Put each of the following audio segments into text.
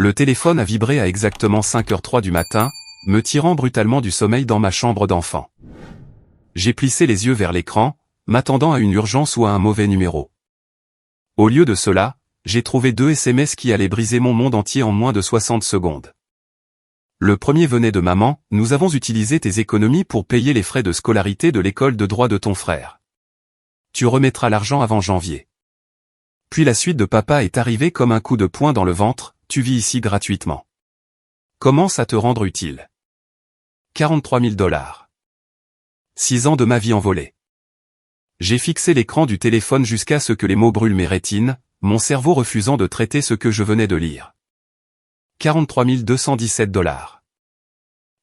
Le téléphone a vibré à exactement 5h03 du matin, me tirant brutalement du sommeil dans ma chambre d'enfant. J'ai plissé les yeux vers l'écran, m'attendant à une urgence ou à un mauvais numéro. Au lieu de cela, j'ai trouvé 2 SMS qui allaient briser mon monde entier en moins de 60 secondes. Le premier venait de maman: nous avons utilisé tes économies pour payer les frais de scolarité de l'école de droit de ton frère. Tu remettras l'argent avant janvier. Puis la suite de papa est arrivée comme un coup de poing dans le ventre: tu vis ici gratuitement. Commence à te rendre utile. 43 000 $. 6 ans de ma vie envolée. J'ai fixé l'écran du téléphone jusqu'à ce que les mots brûlent mes rétines, mon cerveau refusant de traiter ce que je venais de lire. 43 217 $.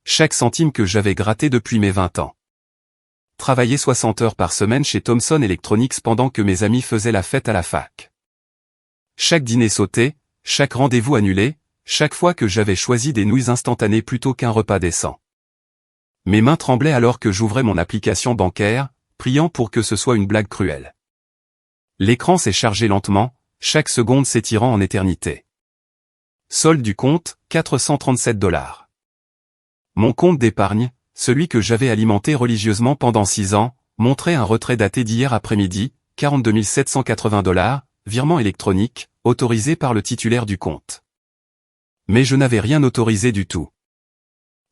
Chaque centime que j'avais gratté depuis mes 20 ans. Travailler 60 heures par semaine chez Thomson Electronics pendant que mes amis faisaient la fête à la fac. Chaque dîner sauté, chaque rendez-vous annulé, chaque fois que j'avais choisi des nouilles instantanées plutôt qu'un repas décent. Mes mains tremblaient alors que j'ouvrais mon application bancaire, priant pour que ce soit une blague cruelle. L'écran s'est chargé lentement, chaque seconde s'étirant en éternité. Solde du compte, 437 $. Mon compte d'épargne, celui que j'avais alimenté religieusement pendant 6 ans, montrait un retrait daté d'hier après-midi, 42 780 $, virement électronique, autorisé par le titulaire du compte. Mais je n'avais rien autorisé du tout.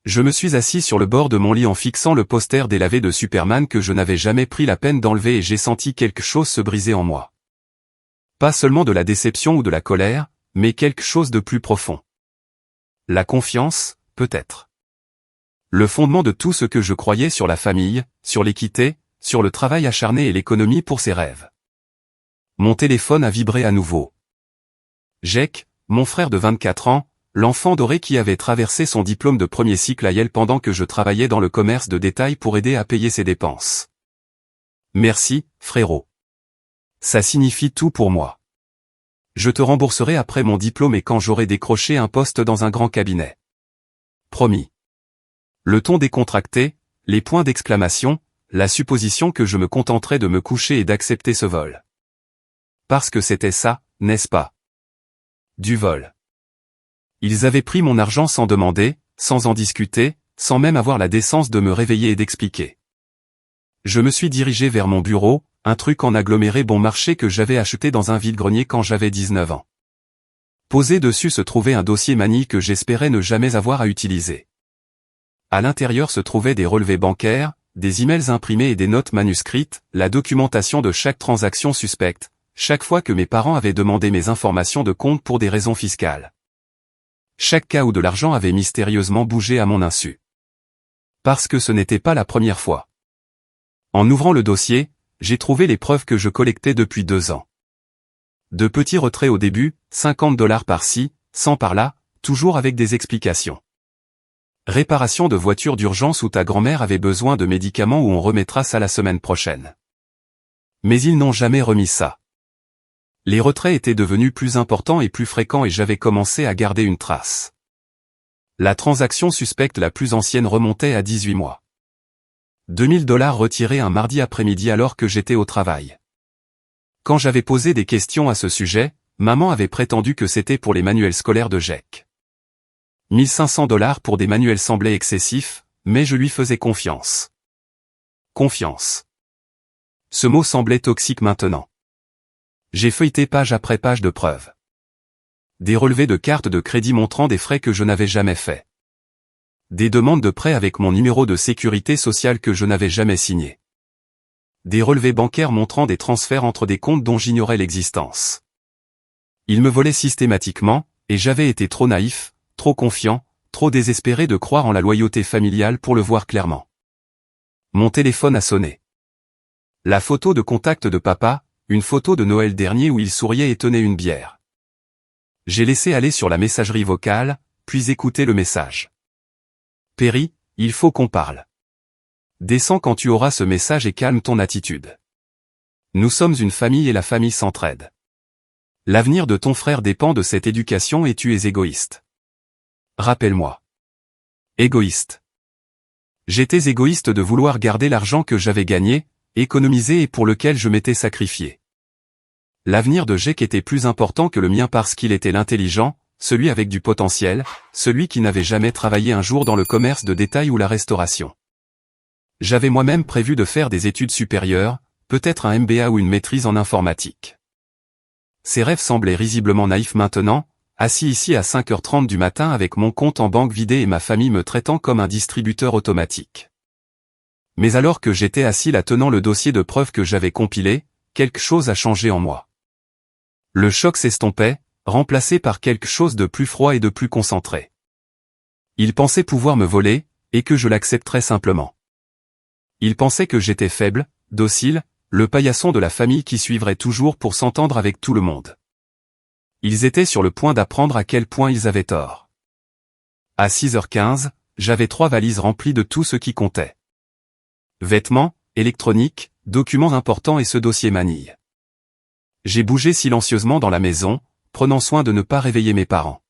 Je me suis assis sur le bord de mon lit en fixant le poster délavé de Superman que je n'avais jamais pris la peine d'enlever et j'ai senti quelque chose se briser en moi. Pas seulement de la déception ou de la colère, mais quelque chose de plus profond. La confiance, peut-être. Le fondement de tout ce que je croyais sur la famille, sur l'équité, sur le travail acharné et l'économie pour ses rêves. Mon téléphone a vibré à nouveau. Jake, mon frère de 24 ans, l'enfant doré qui avait traversé son diplôme de premier cycle à Yale pendant que je travaillais dans le commerce de détail pour aider à payer ses dépenses. Merci, frérot. Ça signifie tout pour moi. Je te rembourserai après mon diplôme et quand j'aurai décroché un poste dans un grand cabinet. Promis. Le ton décontracté, les points d'exclamation, la supposition que je me contenterais de me coucher et d'accepter ce vol. Parce que c'était ça, n'est-ce pas? Du vol. Ils avaient pris mon argent sans demander, sans en discuter, sans même avoir la décence de me réveiller et d'expliquer. Je me suis dirigé vers mon bureau, un truc en aggloméré bon marché que j'avais acheté dans un vide-grenier quand j'avais 19 ans. Posé dessus se trouvait un dossier manille que j'espérais ne jamais avoir à utiliser. À l'intérieur se trouvaient des relevés bancaires, des emails imprimés et des notes manuscrites, la documentation de chaque transaction suspecte, chaque fois que mes parents avaient demandé mes informations de compte pour des raisons fiscales. Chaque cas où de l'argent avait mystérieusement bougé à mon insu. Parce que ce n'était pas la première fois. En ouvrant le dossier, j'ai trouvé les preuves que je collectais depuis 2 ans. De petits retraits au début, 50 $ par-ci, 100 par-là, toujours avec des explications. Réparation de voiture d'urgence où ta grand-mère avait besoin de médicaments où on remettra ça la semaine prochaine. Mais ils n'ont jamais remis ça. Les retraits étaient devenus plus importants et plus fréquents et j'avais commencé à garder une trace. La transaction suspecte la plus ancienne remontait à 18 mois. 2 000 $ retirés un mardi après-midi alors que j'étais au travail. Quand j'avais posé des questions à ce sujet, maman avait prétendu que c'était pour les manuels scolaires de Jake. 1 500 $ pour des manuels semblaient excessifs, mais je lui faisais confiance. Confiance. Ce mot semblait toxique maintenant. J'ai feuilleté page après page de preuves. Des relevés de cartes de crédit montrant des frais que je n'avais jamais faits. Des demandes de prêt avec mon numéro de sécurité sociale que je n'avais jamais signé. Des relevés bancaires montrant des transferts entre des comptes dont j'ignorais l'existence. Ils me volaient systématiquement, et j'avais été trop naïf, trop confiant, trop désespéré de croire en la loyauté familiale pour le voir clairement. Mon téléphone a sonné. La photo de contact de papa, une photo de Noël dernier où il souriait et tenait une bière. J'ai laissé aller sur la messagerie vocale, puis écouté le message. Perry, il faut qu'on parle. Descends quand tu auras ce message et calme ton attitude. Nous sommes une famille et la famille s'entraide. L'avenir de ton frère dépend de cette éducation et tu es égoïste. Rappelle-moi. Égoïste. J'étais égoïste de vouloir garder l'argent que j'avais gagné, économisé et pour lequel je m'étais sacrifié. L'avenir de Jake était plus important que le mien parce qu'il était l'intelligent, celui avec du potentiel, celui qui n'avait jamais travaillé un jour dans le commerce de détail ou la restauration. J'avais moi-même prévu de faire des études supérieures, peut-être un MBA ou une maîtrise en informatique. Ces rêves semblaient risiblement naïfs maintenant, assis ici à 5h30 du matin avec mon compte en banque vidé et ma famille me traitant comme un distributeur automatique. Mais alors que j'étais assis là tenant le dossier de preuves que j'avais compilé, quelque chose a changé en moi. Le choc s'estompait, remplacé par quelque chose de plus froid et de plus concentré. Il pensait pouvoir me voler, et que je l'accepterais simplement. Il pensait que j'étais faible, docile, le paillasson de la famille qui suivrait toujours pour s'entendre avec tout le monde. Ils étaient sur le point d'apprendre à quel point ils avaient tort. À 6h15, j'avais 3 valises remplies de tout ce qui comptait. Vêtements, électronique, documents importants et ce dossier manille. J'ai bougé silencieusement dans la maison, prenant soin de ne pas réveiller mes parents.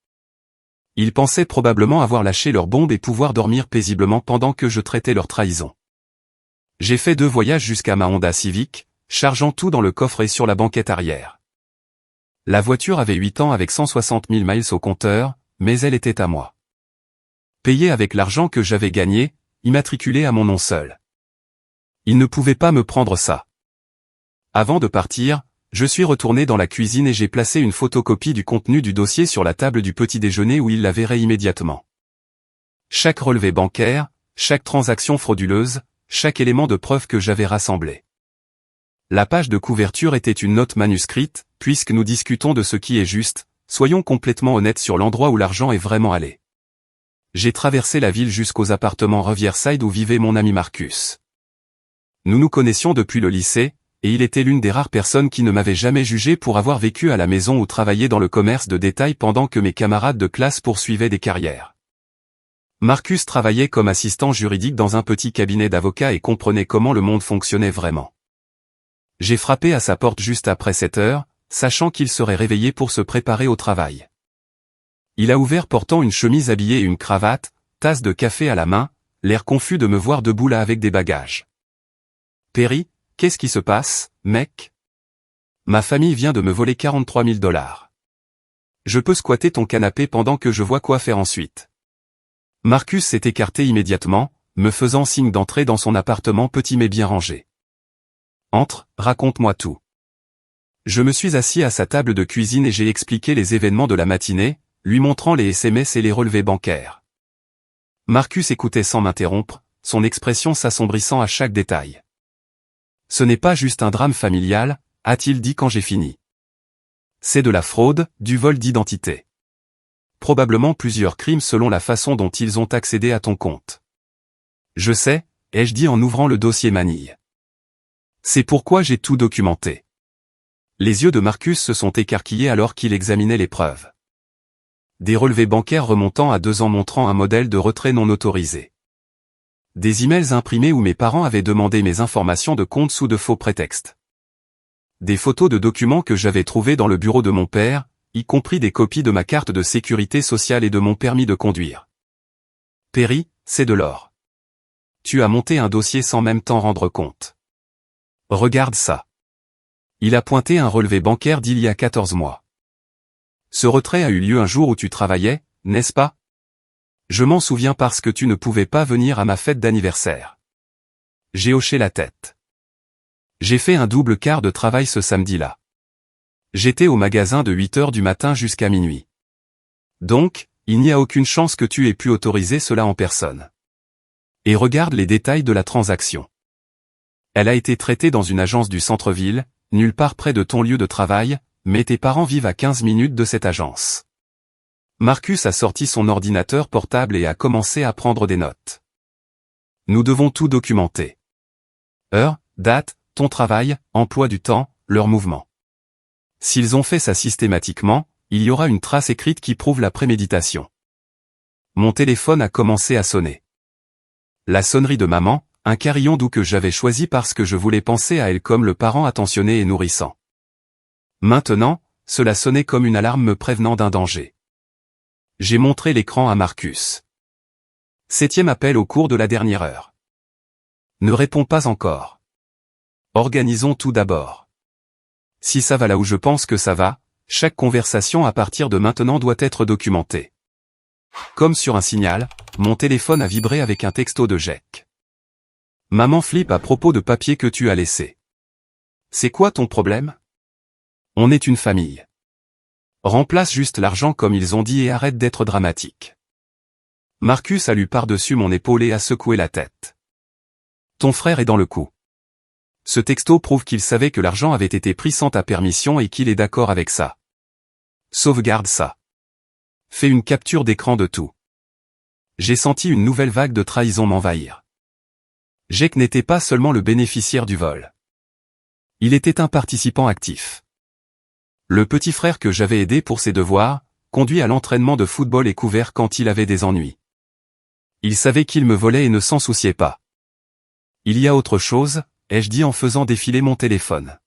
Ils pensaient probablement avoir lâché leur bombe et pouvoir dormir paisiblement pendant que je traitais leur trahison. J'ai fait 2 voyages jusqu'à ma Honda Civic, chargeant tout dans le coffret sur la banquette arrière. La voiture avait 8 ans avec 160 000 miles au compteur, mais elle était à moi. Payée avec l'argent que j'avais gagné, immatriculée à mon nom seul. Ils ne pouvaient pas me prendre ça. Avant de partir, je suis retourné dans la cuisine et j'ai placé une photocopie du contenu du dossier sur la table du petit déjeuner où ils la verraient immédiatement. Chaque relevé bancaire, chaque transaction frauduleuse, chaque élément de preuve que j'avais rassemblé. La page de couverture était une note manuscrite, puisque nous discutons de ce qui est juste, soyons complètement honnêtes sur l'endroit où l'argent est vraiment allé. J'ai traversé la ville jusqu'aux appartements Riverside où vivait mon ami Marcus. Nous nous connaissions depuis le lycée, et il était l'une des rares personnes qui ne m'avait jamais jugé pour avoir vécu à la maison ou travaillé dans le commerce de détail pendant que mes camarades de classe poursuivaient des carrières. Marcus travaillait comme assistant juridique dans un petit cabinet d'avocats et comprenait comment le monde fonctionnait vraiment. J'ai frappé à sa porte juste après 7 heures, sachant qu'il serait réveillé pour se préparer au travail. Il a ouvert portant une chemise habillée et une cravate, tasse de café à la main, l'air confus de me voir debout là avec des bagages. « Perry, qu'est-ce qui se passe, mec ? Ma famille vient de me voler 43 000 $. Je peux squatter ton canapé pendant que je vois quoi faire ensuite. » Marcus s'est écarté immédiatement, me faisant signe d'entrer dans son appartement petit mais bien rangé. « Entre, raconte-moi tout. » Je me suis assis à sa table de cuisine et j'ai expliqué les événements de la matinée, lui montrant les SMS et les relevés bancaires. Marcus écoutait sans m'interrompre, son expression s'assombrissant à chaque détail. « Ce n'est pas juste un drame familial, a-t-il dit quand j'ai fini. C'est de la fraude, du vol d'identité. Probablement plusieurs crimes selon la façon dont ils ont accédé à ton compte. Je sais, ai-je dit en ouvrant le dossier manille. C'est pourquoi j'ai tout documenté. » Les yeux de Marcus se sont écarquillés alors qu'il examinait les preuves. Des relevés bancaires remontant à 2 ans montrant un modèle de retrait non autorisé. Des emails imprimés où mes parents avaient demandé mes informations de compte sous de faux prétextes. Des photos de documents que j'avais trouvés dans le bureau de mon père, y compris des copies de ma carte de sécurité sociale et de mon permis de conduire. Perry, c'est de l'or. Tu as monté un dossier sans même t'en rendre compte. Regarde ça. Il a pointé un relevé bancaire d'il y a 14 mois. Ce retrait a eu lieu un jour où tu travaillais, n'est-ce pas? Je m'en souviens parce que tu ne pouvais pas venir à ma fête d'anniversaire. J'ai hoché la tête. J'ai fait un double quart de travail ce samedi-là. J'étais au magasin de 8 heures du matin jusqu'à minuit. Donc, il n'y a aucune chance que tu aies pu autoriser cela en personne. Et regarde les détails de la transaction. Elle a été traitée dans une agence du centre-ville, nulle part près de ton lieu de travail, mais tes parents vivent à 15 minutes de cette agence. Marcus a sorti son ordinateur portable et a commencé à prendre des notes. Nous devons tout documenter. Heure, date, ton travail, emploi du temps, leurs mouvements. S'ils ont fait ça systématiquement, il y aura une trace écrite qui prouve la préméditation. Mon téléphone a commencé à sonner. La sonnerie de maman, un carillon doux que j'avais choisi parce que je voulais penser à elle comme le parent attentionné et nourrissant. Maintenant, cela sonnait comme une alarme me prévenant d'un danger. J'ai montré l'écran à Marcus. 7e appel au cours de la dernière heure. Ne réponds pas encore. Organisons tout d'abord. Si ça va là où je pense que ça va, Chaque conversation à partir de maintenant doit être documentée. Comme sur un signal, mon téléphone a vibré avec un texto de Jake. Maman flippe à propos de papier que tu as laissé. C'est quoi ton problème? On est une famille. Remplace juste l'argent comme ils ont dit et arrête d'être dramatique. Marcus a lu par-dessus mon épaule et a secoué la tête. Ton frère est dans le coup. Ce texto prouve qu'il savait que l'argent avait été pris sans ta permission et qu'il est d'accord avec ça. Sauvegarde ça. Fais une capture d'écran de tout. J'ai senti une nouvelle vague de trahison m'envahir. Jake n'était pas seulement le bénéficiaire du vol. Il était un participant actif. Le petit frère que j'avais aidé pour ses devoirs, conduit à l'entraînement de football et couvert quand il avait des ennuis. Il savait qu'il me volait et ne s'en souciait pas. Il y a autre chose, ai-je dit en faisant défiler mon téléphone.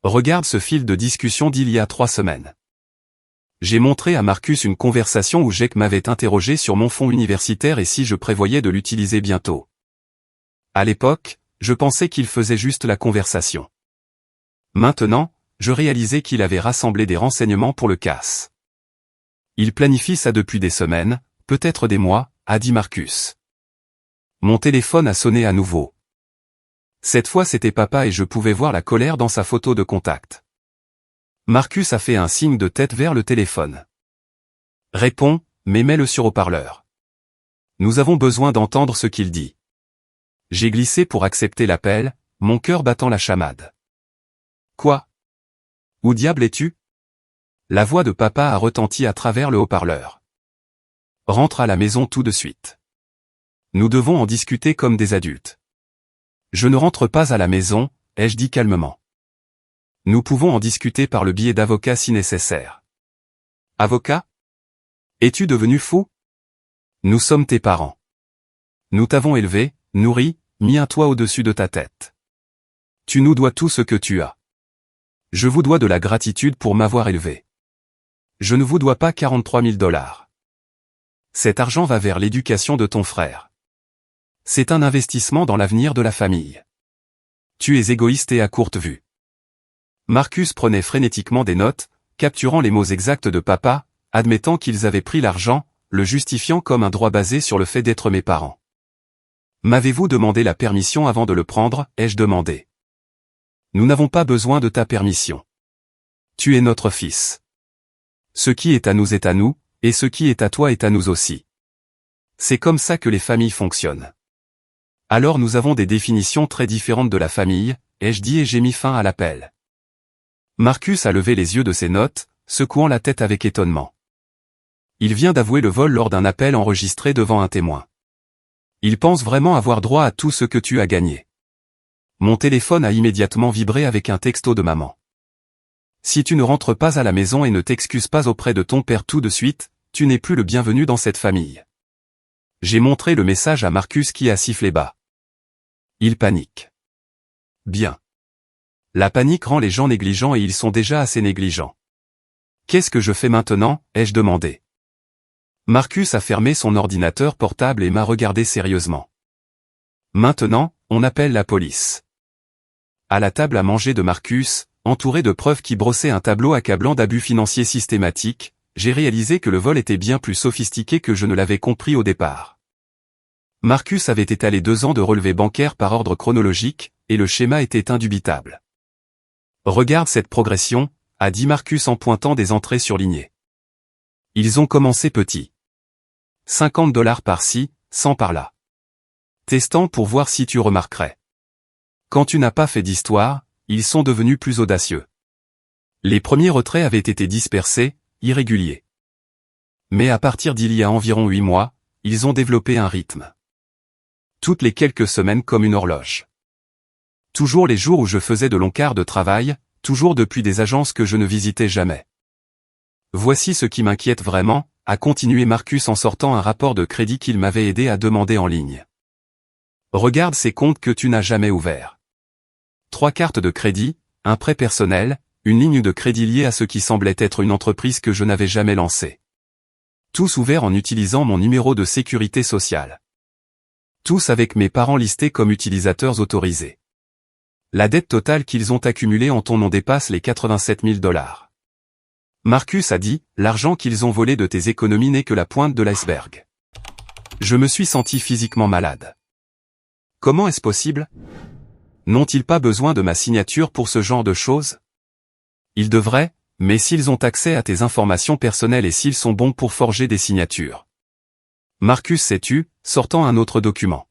Regarde ce fil de discussion d'il y a 3 semaines. J'ai montré à Marcus une conversation où Jake m'avait interrogé sur mon fonds universitaire et si je prévoyais de l'utiliser bientôt. À l'époque, je pensais qu'il faisait juste la conversation. Maintenant, je réalisais qu'il avait rassemblé des renseignements pour le casse. Il planifie ça depuis des semaines, peut-être des mois, a dit Marcus. Mon téléphone a sonné à nouveau. Cette fois c'était papa et je pouvais voir la colère dans sa photo de contact. Marcus a fait un signe de tête vers le téléphone. Réponds, mais mets-le sur haut-parleur. Nous avons besoin d'entendre ce qu'il dit. J'ai glissé pour accepter l'appel, mon cœur battant la chamade. Quoi? Où diable es-tu? La voix de papa a retenti à travers le haut-parleur. Rentre à la maison tout de suite. Nous devons en discuter comme des adultes. Je ne rentre pas à la maison, ai-je dit calmement. Nous pouvons en discuter par le biais d'avocats si nécessaire. Avocat? Es-tu devenu fou? Nous sommes tes parents. Nous t'avons élevé, nourri, mis un toit au-dessus de ta tête. Tu nous dois tout ce que tu as. Je vous dois de la gratitude pour m'avoir élevé. Je ne vous dois pas 43 000 $. Cet argent va vers l'éducation de ton frère. C'est un investissement dans l'avenir de la famille. Tu es égoïste et à courte vue. Marcus prenait frénétiquement des notes, capturant les mots exacts de papa, admettant qu'ils avaient pris l'argent, le justifiant comme un droit basé sur le fait d'être mes parents. M'avez-vous demandé la permission avant de le prendre, ai-je demandé. Nous n'avons pas besoin de ta permission. Tu es notre fils. Ce qui est à nous est à nous, et ce qui est à toi est à nous aussi. C'est comme ça que les familles fonctionnent. Alors nous avons des définitions très différentes de la famille, ai-je dit et j'ai mis fin à l'appel. Marcus a levé les yeux de ses notes, secouant la tête avec étonnement. Il vient d'avouer le vol lors d'un appel enregistré devant un témoin. Il pense vraiment avoir droit à tout ce que tu as gagné. Mon téléphone a immédiatement vibré avec un texto de maman. Si tu ne rentres pas à la maison et ne t'excuses pas auprès de ton père tout de suite, tu n'es plus le bienvenu dans cette famille. J'ai montré le message à Marcus qui a sifflé bas. Il panique. Bien. La panique rend les gens négligents et ils sont déjà assez négligents. Qu'est-ce que je fais maintenant, ai-je demandé. Marcus a fermé son ordinateur portable et m'a regardé sérieusement. Maintenant, on appelle la police. À la table à manger de Marcus, entouré de preuves qui brossaient un tableau accablant d'abus financiers systématiques, j'ai réalisé que le vol était bien plus sophistiqué que je ne l'avais compris au départ. Marcus avait étalé 2 ans de relevés bancaires par ordre chronologique, et le schéma était indubitable. Regarde cette progression, a dit Marcus en pointant des entrées surlignées. Ils ont commencé petit. 50 $ par-ci, 100 par-là. Testant pour voir si tu remarquerais. Quand tu n'as pas fait d'histoire, ils sont devenus plus audacieux. Les premiers retraits avaient été dispersés, irréguliers. Mais à partir d'il y a environ 8 mois, ils ont développé un rythme. Toutes les quelques semaines comme une horloge. Toujours les jours où je faisais de longs quarts de travail, toujours depuis des agences que je ne visitais jamais. Voici ce qui m'inquiète vraiment, a continué Marcus en sortant un rapport de crédit qu'il m'avait aidé à demander en ligne. Regarde ces comptes que tu n'as jamais ouverts. 3 cartes de crédit, un prêt personnel, une ligne de crédit liée à ce qui semblait être une entreprise que je n'avais jamais lancée. Tous ouverts en utilisant mon numéro de sécurité sociale. Tous avec mes parents listés comme utilisateurs autorisés. La dette totale qu'ils ont accumulée en ton nom dépasse les 87 000 $. Marcus a dit, l'argent qu'ils ont volé de tes économies n'est que la pointe de l'iceberg. Je me suis senti physiquement malade. Comment est-ce possible? N'ont-ils pas besoin de ma signature pour ce genre de choses? Ils devraient, mais s'ils ont accès à tes informations personnelles et s'ils sont bons pour forger des signatures. Marcus, sais-tu, sortant un autre document.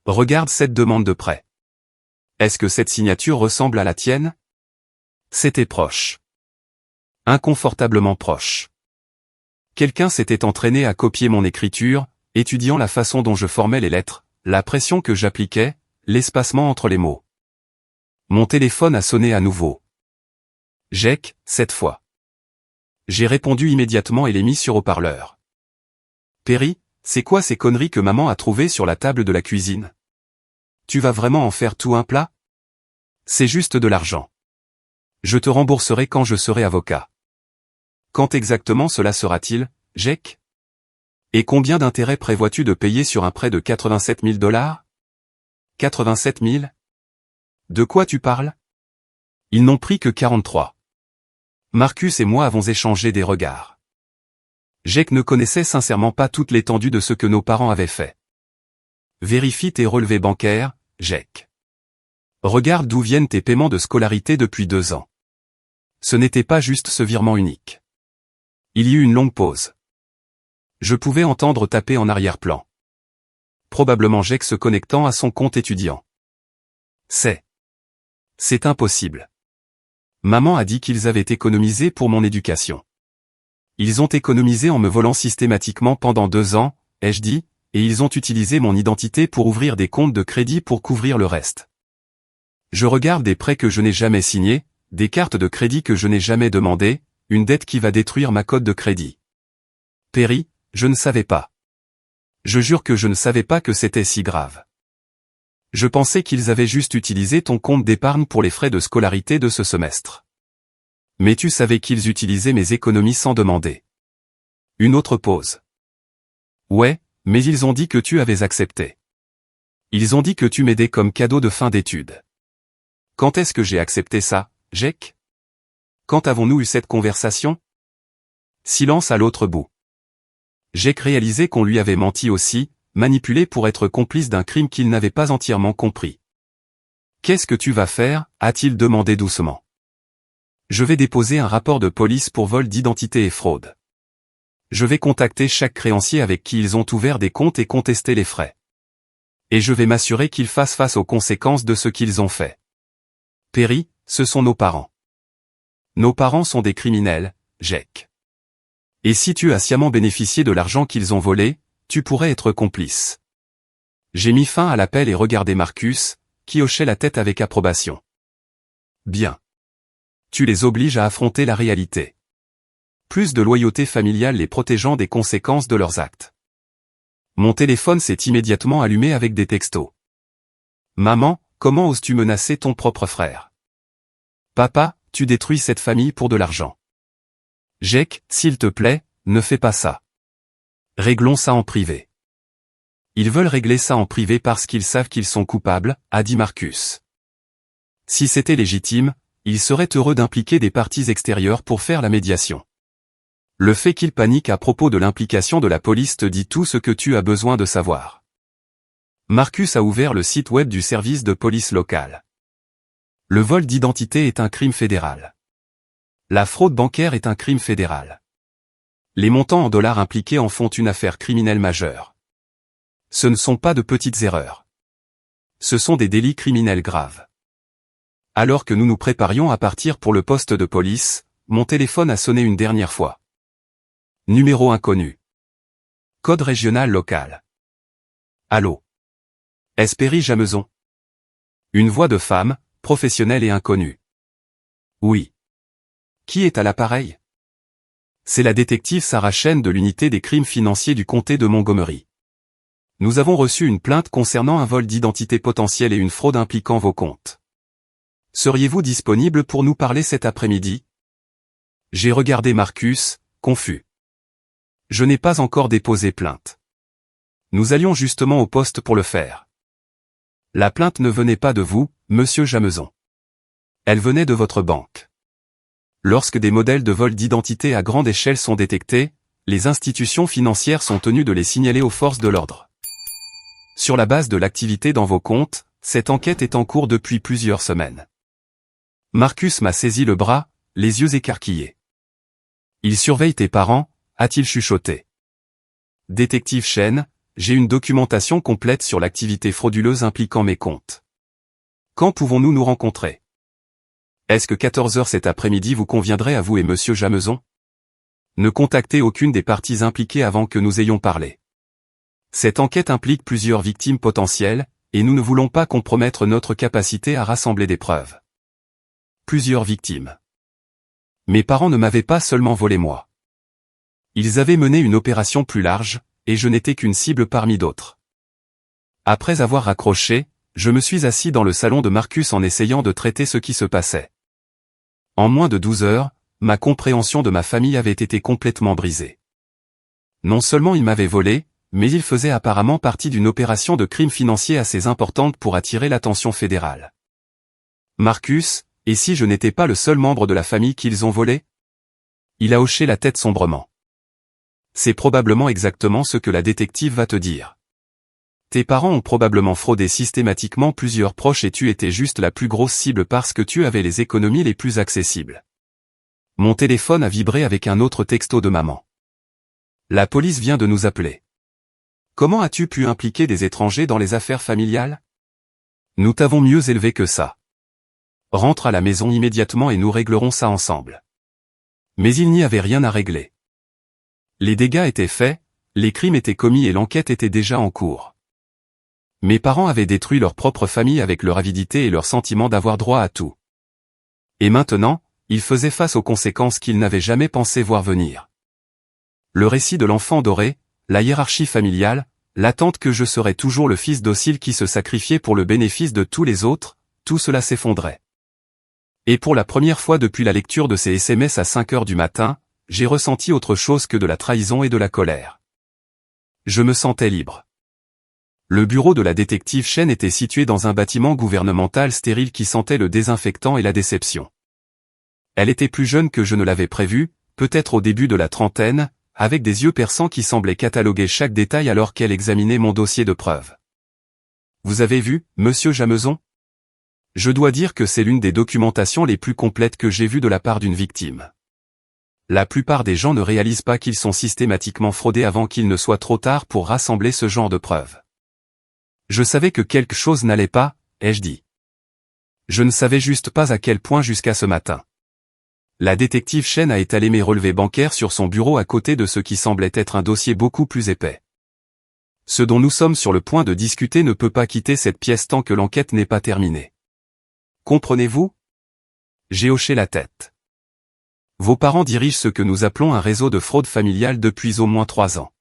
Regarde cette demande de prêt. Est-ce que cette signature ressemble à la tienne? C'était proche. Inconfortablement proche. Quelqu'un s'était entraîné à copier mon écriture, étudiant la façon dont je formais les lettres, la pression que j'appliquais, l'espacement entre les mots. Mon téléphone a sonné à nouveau. Jake, cette fois. J'ai répondu immédiatement et l'ai mis sur haut-parleur. Perry, c'est quoi ces conneries que maman a trouvées sur la table de la cuisine? Tu vas vraiment en faire tout un plat? C'est juste de l'argent. Je te rembourserai quand je serai avocat. Quand exactement cela sera-t-il, Jake? Et combien d'intérêts prévois-tu de payer sur un prêt de 87 000 $? 87 000? De quoi tu parles? Ils n'ont pris que 43. Marcus et moi avons échangé des regards. Jake ne connaissait sincèrement pas toute l'étendue de ce que nos parents avaient fait. Vérifie tes relevés bancaires, Jake. Regarde d'où viennent tes paiements de scolarité depuis 2 ans. Ce n'était pas juste ce virement unique. Il y eut une longue pause. Je pouvais entendre taper en arrière-plan. Probablement Jake se connectant à son compte étudiant. C'est impossible. Maman a dit qu'ils avaient économisé pour mon éducation. Ils ont économisé en me volant systématiquement pendant 2 ans, ai-je dit, et ils ont utilisé mon identité pour ouvrir des comptes de crédit pour couvrir le reste. Je regarde des prêts que je n'ai jamais signés, des cartes de crédit que je n'ai jamais demandées, une dette qui va détruire ma cote de crédit. Perry, je ne savais pas. Je jure que je ne savais pas que c'était si grave. Je pensais qu'ils avaient juste utilisé ton compte d'épargne pour les frais de scolarité de ce semestre. Mais tu savais qu'ils utilisaient mes économies sans demander. Une autre pause. Ouais, mais ils ont dit que tu avais accepté. Ils ont dit que tu m'aidais comme cadeau de fin d'études. Quand est-ce que j'ai accepté ça, Jake? Quand avons-nous eu cette conversation? Silence à l'autre bout. Jake réalisait qu'on lui avait menti aussi, manipulé pour être complice d'un crime qu'il n'avait pas entièrement compris. Qu'est-ce que tu vas faire? A-t-il demandé doucement. Je vais déposer un rapport de police pour vol d'identité et fraude. Je vais contacter chaque créancier avec qui ils ont ouvert des comptes et contester les frais. Et je vais m'assurer qu'ils fassent face aux conséquences de ce qu'ils ont fait. Perry, ce sont nos parents. Nos parents sont des criminels, Jake. Et si tu as sciemment bénéficié de l'argent qu'ils ont volé, tu pourrais être complice. J'ai mis fin à l'appel et regardé Marcus, qui hochait la tête avec approbation. Bien. Tu les obliges à affronter la réalité. Plus de loyauté familiale les protégeant des conséquences de leurs actes. Mon téléphone s'est immédiatement allumé avec des textos. Maman, comment oses-tu menacer ton propre frère? Papa, tu détruis cette famille pour de l'argent. Jake, s'il te plaît, ne fais pas ça. Réglons ça en privé. Ils veulent régler ça en privé parce qu'ils savent qu'ils sont coupables, a dit Marcus. Si c'était légitime, ils seraient heureux d'impliquer des parties extérieures pour faire la médiation. Le fait qu'ils paniquent à propos de l'implication de la police te dit tout ce que tu as besoin de savoir. Marcus a ouvert le site web du service de police local. Le vol d'identité est un crime fédéral. La fraude bancaire est un crime fédéral. Les montants en dollars impliqués en font une affaire criminelle majeure. Ce ne sont pas de petites erreurs. Ce sont des délits criminels graves. Alors que nous nous préparions à partir pour le poste de police, mon téléphone a sonné une dernière fois. Numéro inconnu. Code régional local. Allô? Est-ce Perry Jameson? Une voix de femme, professionnelle et inconnue. Oui. Qui est à l'appareil? C'est la détective Sarah Chen de l'unité des crimes financiers du comté de Montgomery. Nous avons reçu une plainte concernant un vol d'identité potentiel et une fraude impliquant vos comptes. Seriez-vous disponible pour nous parler cet après-midi? J'ai regardé Marcus, confus. Je n'ai pas encore déposé plainte. Nous allions justement au poste pour le faire. La plainte ne venait pas de vous, monsieur Jameson. Elle venait de votre banque. Lorsque des modèles de vol d'identité à grande échelle sont détectés, les institutions financières sont tenues de les signaler aux forces de l'ordre. Sur la base de l'activité dans vos comptes, cette enquête est en cours depuis plusieurs semaines. Marcus m'a saisi le bras, les yeux écarquillés. Il surveille tes parents, a-t-il chuchoté. Détective Chen, j'ai une documentation complète sur l'activité frauduleuse impliquant mes comptes. Quand pouvons-nous nous rencontrer? Est-ce que 14 heures cet après-midi vous conviendrait à vous et monsieur Jamezon? Ne contactez aucune des parties impliquées avant que nous ayons parlé. Cette enquête implique plusieurs victimes potentielles, et nous ne voulons pas compromettre notre capacité à rassembler des preuves. Plusieurs victimes. Mes parents ne m'avaient pas seulement volé moi. Ils avaient mené une opération plus large, et je n'étais qu'une cible parmi d'autres. Après avoir raccroché, je me suis assis dans le salon de Marcus en essayant de traiter ce qui se passait. En moins de 12 heures, ma compréhension de ma famille avait été complètement brisée. Non seulement il m'avait volé, mais il faisait apparemment partie d'une opération de crime financier assez importante pour attirer l'attention fédérale. Marcus, et si je n'étais pas le seul membre de la famille qu'ils ont volé? Il a hoché la tête sombrement. C'est probablement exactement ce que la détective va te dire. Tes parents ont probablement fraudé systématiquement plusieurs proches et tu étais juste la plus grosse cible parce que tu avais les économies les plus accessibles. Mon téléphone a vibré avec un autre texto de maman. La police vient de nous appeler. Comment as-tu pu impliquer des étrangers dans les affaires familiales? Nous t'avons mieux élevé que ça. Rentre à la maison immédiatement et nous réglerons ça ensemble. Mais il n'y avait rien à régler. Les dégâts étaient faits, les crimes étaient commis et l'enquête était déjà en cours. Mes parents avaient détruit leur propre famille avec leur avidité et leur sentiment d'avoir droit à tout. Et maintenant, ils faisaient face aux conséquences qu'ils n'avaient jamais pensé voir venir. Le récit de l'enfant doré, la hiérarchie familiale, l'attente que je serais toujours le fils docile qui se sacrifiait pour le bénéfice de tous les autres, tout cela s'effondrait. Et pour la première fois depuis la lecture de ces SMS à 5 heures du matin, j'ai ressenti autre chose que de la trahison et de la colère. Je me sentais libre. Le bureau de la détective Chen était situé dans un bâtiment gouvernemental stérile qui sentait le désinfectant et la déception. Elle était plus jeune que je ne l'avais prévu, peut-être au début de la trentaine, avec des yeux perçants qui semblaient cataloguer chaque détail alors qu'elle examinait mon dossier de preuves. Vous avez vu, monsieur Jamezon? Je dois dire que c'est l'une des documentations les plus complètes que j'ai vues de la part d'une victime. La plupart des gens ne réalisent pas qu'ils sont systématiquement fraudés avant qu'il ne soit trop tard pour rassembler ce genre de preuves. Je savais que quelque chose n'allait pas, ai-je dit. Je ne savais juste pas à quel point jusqu'à ce matin. La détective Chen a étalé mes relevés bancaires sur son bureau à côté de ce qui semblait être un dossier beaucoup plus épais. Ce dont nous sommes sur le point de discuter ne peut pas quitter cette pièce tant que l'enquête n'est pas terminée. Comprenez-vous? J'ai hoché la tête. Vos parents dirigent ce que nous appelons un réseau de fraude familiale depuis au moins 3 ans.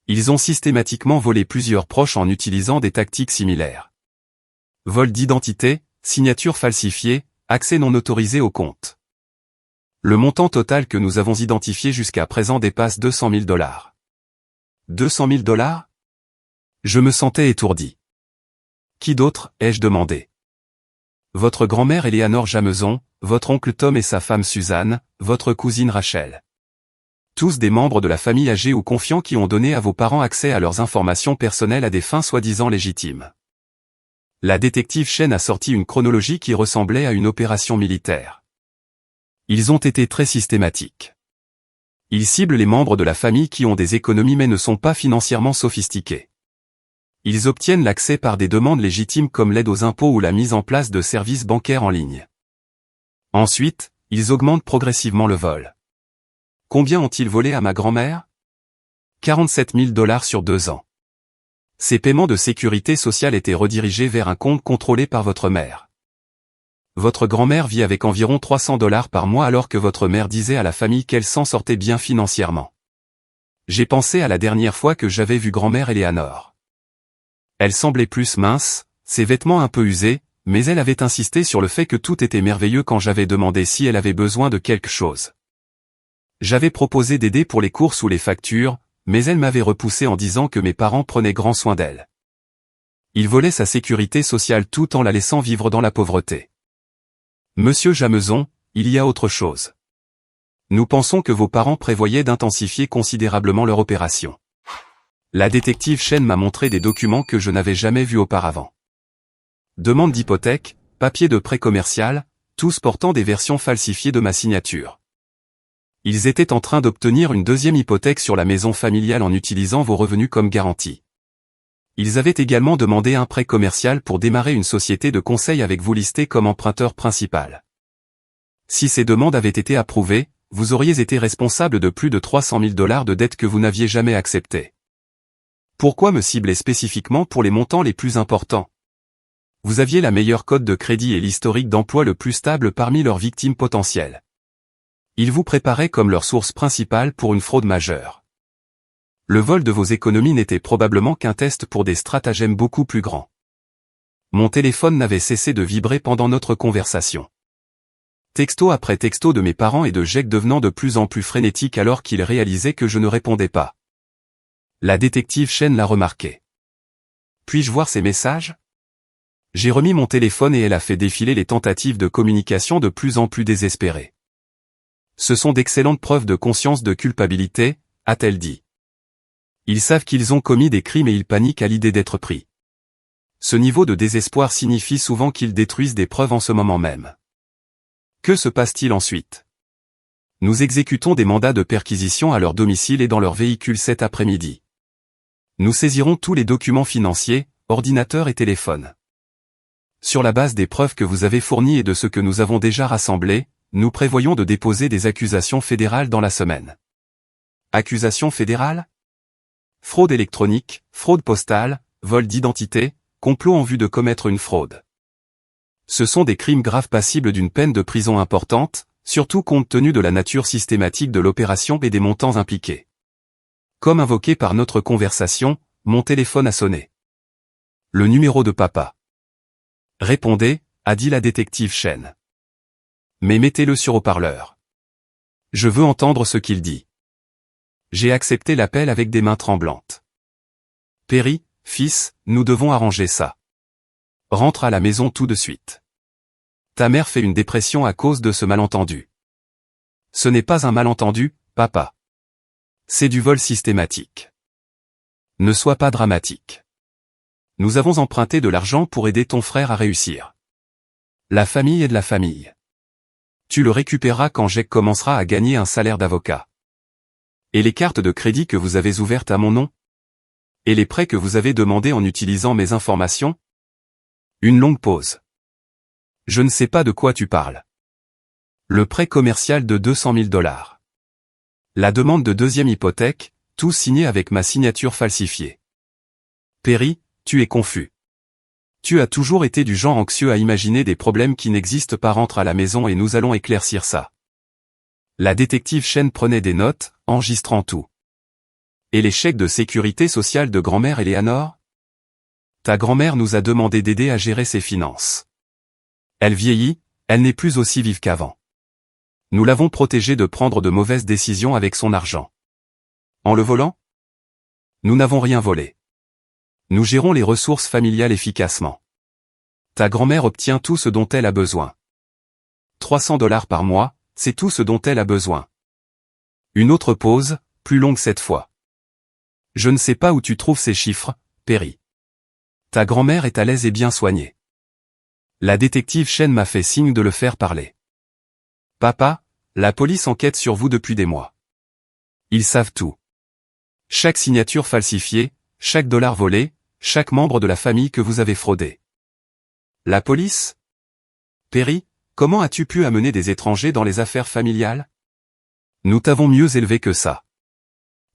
Ils ont systématiquement volé plusieurs proches en utilisant des tactiques similaires. Vol d'identité, signature falsifiée, accès non autorisé au compte. Le montant total que nous avons identifié jusqu'à présent dépasse $200 000. $200 000? Je me sentais étourdi. Qui d'autre, ai-je demandé. Votre grand-mère Eleanor Jamezon, votre oncle Tom et sa femme Suzanne, votre cousine Rachel. Tous des membres de la famille âgés ou confiants qui ont donné à vos parents accès à leurs informations personnelles à des fins soi-disant légitimes. La détective Chen a sorti une chronologie qui ressemblait à une opération militaire. Ils ont été très systématiques. Ils ciblent les membres de la famille qui ont des économies mais ne sont pas financièrement sophistiqués. Ils obtiennent l'accès par des demandes légitimes comme l'aide aux impôts ou la mise en place de services bancaires en ligne. Ensuite, ils augmentent progressivement le vol. Combien ont-ils volé à ma grand-mère? $47 000 sur 2 ans. Ces paiements de sécurité sociale étaient redirigés vers un compte contrôlé par votre mère. Votre grand-mère vit avec environ $300 par mois alors que votre mère disait à la famille qu'elle s'en sortait bien financièrement. J'ai pensé à la dernière fois que j'avais vu grand-mère Eleanor. Elle semblait plus mince, ses vêtements un peu usés, mais elle avait insisté sur le fait que tout était merveilleux quand j'avais demandé si elle avait besoin de quelque chose. J'avais proposé d'aider pour les courses ou les factures, mais elle m'avait repoussé en disant que mes parents prenaient grand soin d'elle. Ils volaient sa sécurité sociale tout en la laissant vivre dans la pauvreté. Monsieur Jamezon, il y a autre chose. Nous pensons que vos parents prévoyaient d'intensifier considérablement leur opération. La détective Chen m'a montré des documents que je n'avais jamais vus auparavant. Demande d'hypothèque, papier de prêt commercial, tous portant des versions falsifiées de ma signature. Ils étaient en train d'obtenir une deuxième hypothèque sur la maison familiale en utilisant vos revenus comme garantie. Ils avaient également demandé un prêt commercial pour démarrer une société de conseil avec vous listée comme emprunteur principal. Si ces demandes avaient été approuvées, vous auriez été responsable de plus de 300 000 $ de dettes que vous n'aviez jamais acceptées. Pourquoi me cibler spécifiquement pour les montants les plus importants? Vous aviez la meilleure cote de crédit et l'historique d'emploi le plus stable parmi leurs victimes potentielles. Ils vous préparaient comme leur source principale pour une fraude majeure. Le vol de vos économies n'était probablement qu'un test pour des stratagèmes beaucoup plus grands. Mon téléphone n'avait cessé de vibrer pendant notre conversation. Texto après texto de mes parents et de Jake devenant de plus en plus frénétique alors qu'ils réalisaient que je ne répondais pas. La détective Chen l'a remarqué. Puis-je voir ces messages? J'ai remis mon téléphone et elle a fait défiler les tentatives de communication de plus en plus désespérées. Ce sont d'excellentes preuves de conscience de culpabilité, a-t-elle dit. Ils savent qu'ils ont commis des crimes et ils paniquent à l'idée d'être pris. Ce niveau de désespoir signifie souvent qu'ils détruisent des preuves en ce moment même. Que se passe-t-il ensuite? Nous exécutons des mandats de perquisition à leur domicile et dans leur véhicule cet après-midi. Nous saisirons tous les documents financiers, ordinateurs et téléphones. Sur la base des preuves que vous avez fournies et de ce que nous avons déjà rassemblé, nous prévoyons de déposer des accusations fédérales dans la semaine. Accusations fédérales? Fraude électronique, fraude postale, vol d'identité, complot en vue de commettre une fraude. Ce sont des crimes graves passibles d'une peine de prison importante, surtout compte tenu de la nature systématique de l'opération et des montants impliqués. Comme invoqué par notre conversation, mon téléphone a sonné. Le numéro de papa. Répondez, a dit la détective Chen. Mais mettez-le sur haut-parleur. Je veux entendre ce qu'il dit. J'ai accepté l'appel avec des mains tremblantes. Perry, fils, nous devons arranger ça. Rentre à la maison tout de suite. Ta mère fait une dépression à cause de ce malentendu. Ce n'est pas un malentendu, papa. C'est du vol systématique. Ne sois pas dramatique. Nous avons emprunté de l'argent pour aider ton frère à réussir. La famille est de la famille. Tu le récupéreras quand Jake commencera à gagner un salaire d'avocat. Et les cartes de crédit que vous avez ouvertes à mon nom? Et les prêts que vous avez demandés en utilisant mes informations? Une longue pause. Je ne sais pas de quoi tu parles. Le prêt commercial de 200 000 $. La demande de deuxième hypothèque, tout signé avec ma signature falsifiée. Perry, tu es confus. Tu as toujours été du genre anxieux à imaginer des problèmes qui n'existent pas. Rentre à la maison et nous allons éclaircir ça. La détective Chen prenait des notes, enregistrant tout. Et les chèques de sécurité sociale de grand-mère Eleanor? Ta grand-mère nous a demandé d'aider à gérer ses finances. Elle vieillit, elle n'est plus aussi vive qu'avant. Nous l'avons protégée de prendre de mauvaises décisions avec son argent. En le volant? Nous n'avons rien volé. Nous gérons les ressources familiales efficacement. Ta grand-mère obtient tout ce dont elle a besoin. 300 $ par mois, c'est tout ce dont elle a besoin. Une autre pause, plus longue cette fois. Je ne sais pas où tu trouves ces chiffres, Perry. Ta grand-mère est à l'aise et bien soignée. La détective Chen m'a fait signe de le faire parler. Papa, la police enquête sur vous depuis des mois. Ils savent tout. Chaque signature falsifiée, chaque dollar volé, chaque membre de la famille que vous avez fraudé. La police? Perry, comment as-tu pu amener des étrangers dans les affaires familiales? Nous t'avons mieux élevé que ça.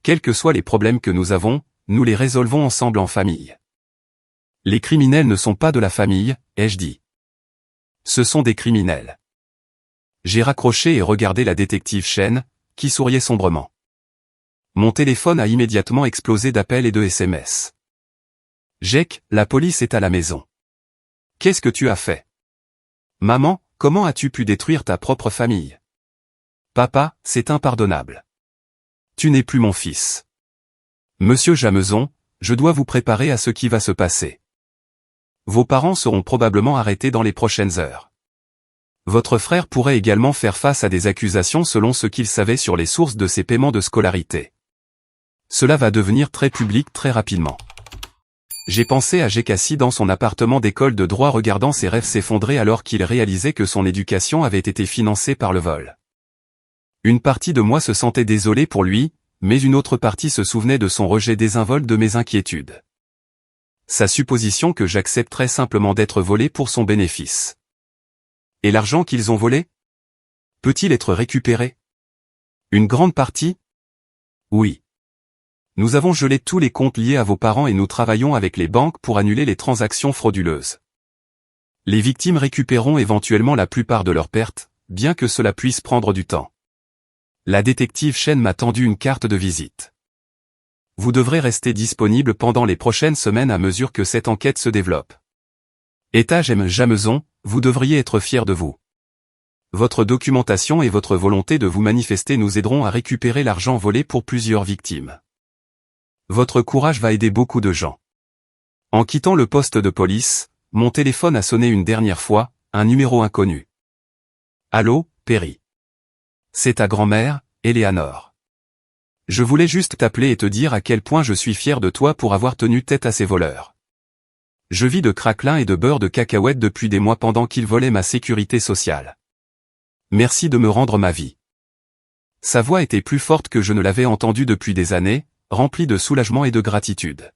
Quels que soient les problèmes que nous avons, nous les résolvons ensemble en famille. Les criminels ne sont pas de la famille, ai-je dit. Ce sont des criminels. J'ai raccroché et regardé la détective Chen, qui souriait sombrement. Mon téléphone a immédiatement explosé d'appels et de SMS. Jake, la police est à la maison. Qu'est-ce que tu as fait? Maman, comment as-tu pu détruire ta propre famille? Papa, c'est impardonnable. Tu n'es plus mon fils. Monsieur Jameson, je dois vous préparer à ce qui va se passer. Vos parents seront probablement arrêtés dans les prochaines heures. Votre frère pourrait également faire face à des accusations selon ce qu'il savait sur les sources de ses paiements de scolarité. Cela va devenir très public très rapidement. J'ai pensé à Jake assis dans son appartement d'école de droit regardant ses rêves s'effondrer alors qu'il réalisait que son éducation avait été financée par le vol. Une partie de moi se sentait désolé pour lui, mais une autre partie se souvenait de son rejet désinvolte de mes inquiétudes. Sa supposition que j'accepterais simplement d'être volé pour son bénéfice. Et l'argent qu'ils ont volé? Peut-il être récupéré? Une grande partie? Oui. Nous avons gelé tous les comptes liés à vos parents et nous travaillons avec les banques pour annuler les transactions frauduleuses. Les victimes récupéreront éventuellement la plupart de leurs pertes, bien que cela puisse prendre du temps. La détective Chen m'a tendu une carte de visite. Vous devrez rester disponible pendant les prochaines semaines à mesure que cette enquête se développe. Étage M. Jameson, vous devriez être fier de vous. Votre documentation et votre volonté de vous manifester nous aideront à récupérer l'argent volé pour plusieurs victimes. Votre courage va aider beaucoup de gens. En quittant le poste de police, mon téléphone a sonné une dernière fois, un numéro inconnu. Allô, Perry. C'est ta grand-mère, Eleanor. Je voulais juste t'appeler et te dire à quel point je suis fier de toi pour avoir tenu tête à ces voleurs. Je vis de craquelin et de beurre de cacahuète depuis des mois pendant qu'ils volaient ma sécurité sociale. Merci de me rendre ma vie. Sa voix était plus forte que je ne l'avais entendue depuis des années, remplie de soulagement et de gratitude.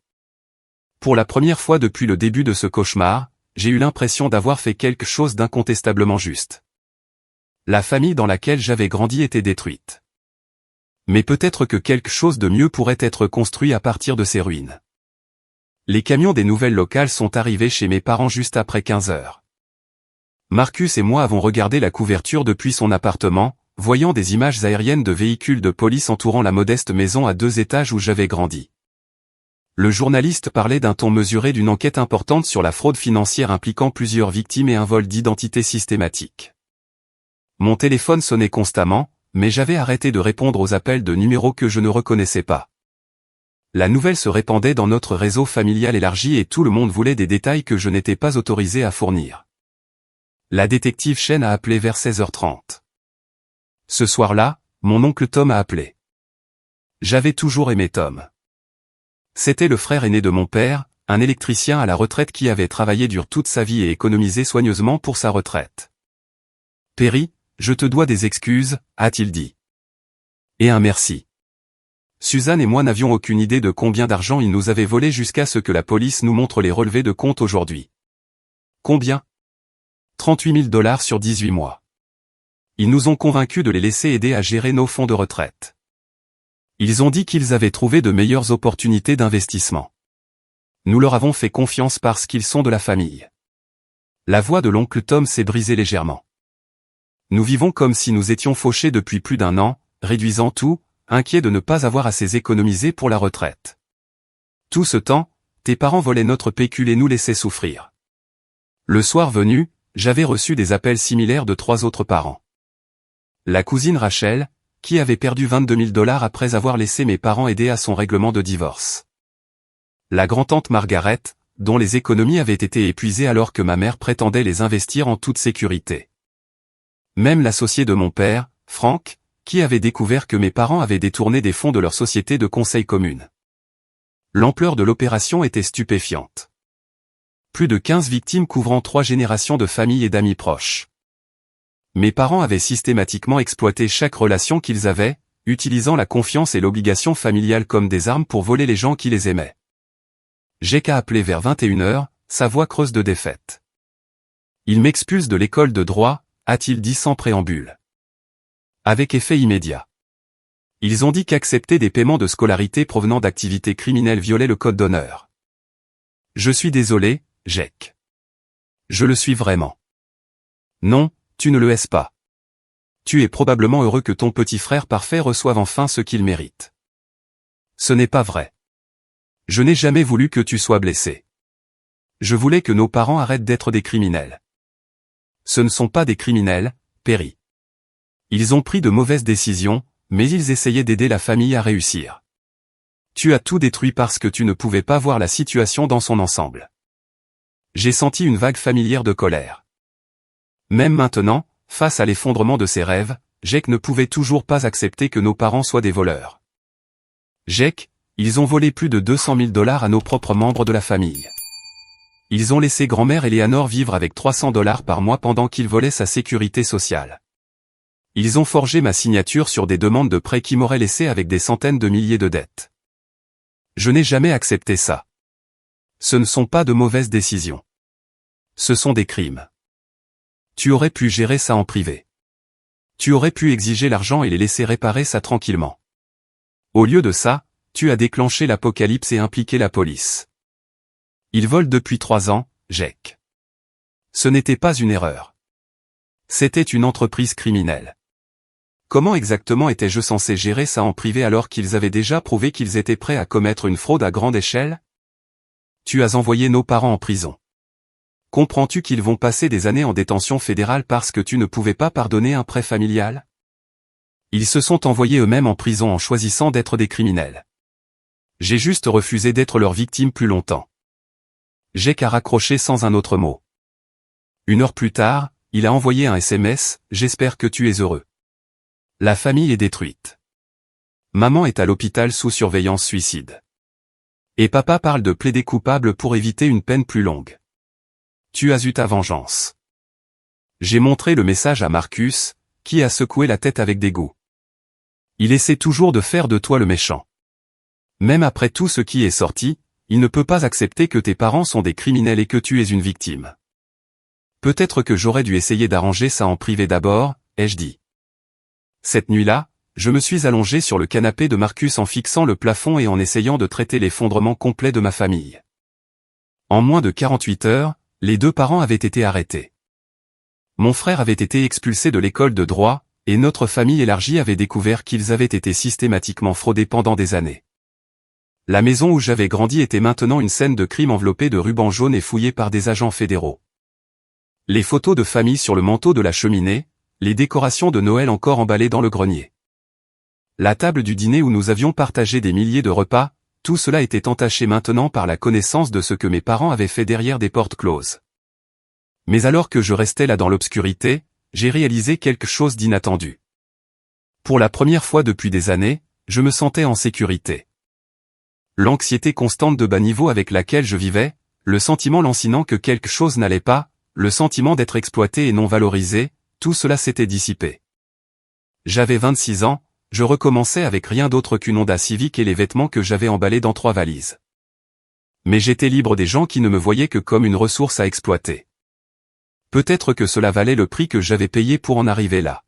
Pour la première fois depuis le début de ce cauchemar, j'ai eu l'impression d'avoir fait quelque chose d'incontestablement juste. La famille dans laquelle j'avais grandi était détruite. Mais peut-être que quelque chose de mieux pourrait être construit à partir de ces ruines. Les camions des nouvelles locales sont arrivés chez mes parents juste après 15 heures. Marcus et moi avons regardé la couverture depuis son appartement, voyant des images aériennes de véhicules de police entourant la modeste maison à 2 étages où j'avais grandi. Le journaliste parlait d'un ton mesuré d'une enquête importante sur la fraude financière impliquant plusieurs victimes et un vol d'identité systématique. Mon téléphone sonnait constamment, mais j'avais arrêté de répondre aux appels de numéros que je ne reconnaissais pas. La nouvelle se répandait dans notre réseau familial élargi et tout le monde voulait des détails que je n'étais pas autorisé à fournir. La détective Chen a appelé vers 16h30. Ce soir-là, mon oncle Tom a appelé. J'avais toujours aimé Tom. C'était le frère aîné de mon père, un électricien à la retraite qui avait travaillé dur toute sa vie et économisé soigneusement pour sa retraite. Perry, je te dois des excuses, a-t-il dit. Et un merci. Suzanne et moi n'avions aucune idée de combien d'argent il nous avait volé jusqu'à ce que la police nous montre les relevés de compte aujourd'hui. Combien? 38 000 $ sur 18 mois. Ils nous ont convaincus de les laisser aider à gérer nos fonds de retraite. Ils ont dit qu'ils avaient trouvé de meilleures opportunités d'investissement. Nous leur avons fait confiance parce qu'ils sont de la famille. La voix de l'oncle Tom s'est brisée légèrement. Nous vivons comme si nous étions fauchés depuis plus d'1 an, réduisant tout, inquiets de ne pas avoir assez économisé pour la retraite. Tout ce temps, tes parents volaient notre pécule et nous laissaient souffrir. Le soir venu, j'avais reçu des appels similaires de 3 autres parents. La cousine Rachel, qui avait perdu 22 000 $ après avoir laissé mes parents aider à son règlement de divorce. La grand-tante Margaret, dont les économies avaient été épuisées alors que ma mère prétendait les investir en toute sécurité. Même l'associé de mon père, Frank, qui avait découvert que mes parents avaient détourné des fonds de leur société de conseil commune. L'ampleur de l'opération était stupéfiante. Plus de 15 victimes couvrant 3 générations de familles et d'amis proches. Mes parents avaient systématiquement exploité chaque relation qu'ils avaient, utilisant la confiance et l'obligation familiale comme des armes pour voler les gens qui les aimaient. J'ai qu'à appeler vers 21h, sa voix creuse de défaite. Il m'expulse de l'école de droit, a-t-il dit sans préambule. Avec effet immédiat. Ils ont dit qu'accepter des paiements de scolarité provenant d'activités criminelles violait le code d'honneur. Je suis désolé, Jake. Je le suis vraiment. Non, tu ne le es pas. Tu es probablement heureux que ton petit frère parfait reçoive enfin ce qu'il mérite. Ce n'est pas vrai. Je n'ai jamais voulu que tu sois blessé. Je voulais que nos parents arrêtent d'être des criminels. Ce ne sont pas des criminels, Perry. Ils ont pris de mauvaises décisions, mais ils essayaient d'aider la famille à réussir. Tu as tout détruit parce que tu ne pouvais pas voir la situation dans son ensemble. J'ai senti une vague familière de colère. Même maintenant, Face à l'effondrement de ses rêves, Jake ne pouvait toujours pas accepter que nos parents soient des voleurs. Jake, ils ont volé plus de 200 000 $ à nos propres membres de la famille. Ils ont laissé grand-mère Eleanor vivre avec 300 $ par mois pendant qu'ils volaient sa sécurité sociale. Ils ont forgé ma signature sur des demandes de prêt qui m'auraient laissé avec des centaines de milliers de dettes. Je n'ai jamais accepté ça. Ce ne sont pas de mauvaises décisions. Ce sont des crimes. Tu aurais pu gérer ça en privé. Tu aurais pu exiger l'argent et les laisser réparer ça tranquillement. Au lieu de ça, tu as déclenché l'apocalypse et impliqué la police. Ils volent depuis 3 ans, Jake. Ce n'était pas une erreur. C'était une entreprise criminelle. Comment exactement étais-je censé gérer ça en privé alors qu'ils avaient déjà prouvé qu'ils étaient prêts à commettre une fraude à grande échelle? Tu as envoyé nos parents en prison. Comprends-tu qu'ils vont passer des années en détention fédérale parce que tu ne pouvais pas pardonner un prêt familial? Ils se sont envoyés eux-mêmes en prison en choisissant d'être des criminels. J'ai juste refusé d'être leur victime plus longtemps. Jake a raccroché sans un autre mot. 1 heure plus tard, il a envoyé un SMS, « J'espère que tu es heureux. » La famille est détruite. Maman est à l'hôpital sous surveillance suicide. Et papa parle de plaider coupable pour éviter une peine plus longue. Tu as eu ta vengeance. J'ai montré le message à Marcus, qui a secoué la tête avec dégoût. Il essaie toujours de faire de toi le méchant. Même après tout ce qui est sorti, il ne peut pas accepter que tes parents sont des criminels et que tu es une victime. Peut-être que j'aurais dû essayer d'arranger ça en privé d'abord, ai-je dit. Cette nuit-là, je me suis allongé sur le canapé de Marcus en fixant le plafond et en essayant de traiter l'effondrement complet de ma famille. En moins de 48 heures, les 2 parents avaient été arrêtés. Mon frère avait été expulsé de l'école de droit, et notre famille élargie avait découvert qu'ils avaient été systématiquement fraudés pendant des années. La maison où j'avais grandi était maintenant une scène de crime enveloppée de rubans jaunes et fouillée par des agents fédéraux. Les photos de famille sur le manteau de la cheminée, les décorations de Noël encore emballées dans le grenier. La table du dîner où nous avions partagé des milliers de repas, tout cela était entaché maintenant par la connaissance de ce que mes parents avaient fait derrière des portes closes. Mais alors que je restais là dans l'obscurité, j'ai réalisé quelque chose d'inattendu. Pour la première fois depuis des années, je me sentais en sécurité. L'anxiété constante de bas niveau avec laquelle je vivais, le sentiment lancinant que quelque chose n'allait pas, le sentiment d'être exploité et non valorisé, tout cela s'était dissipé. J'avais 26 ans, je recommençais avec rien d'autre qu'une Honda Civic et les vêtements que j'avais emballés dans 3 valises. Mais j'étais libre des gens qui ne me voyaient que comme une ressource à exploiter. Peut-être que cela valait le prix que j'avais payé pour en arriver là.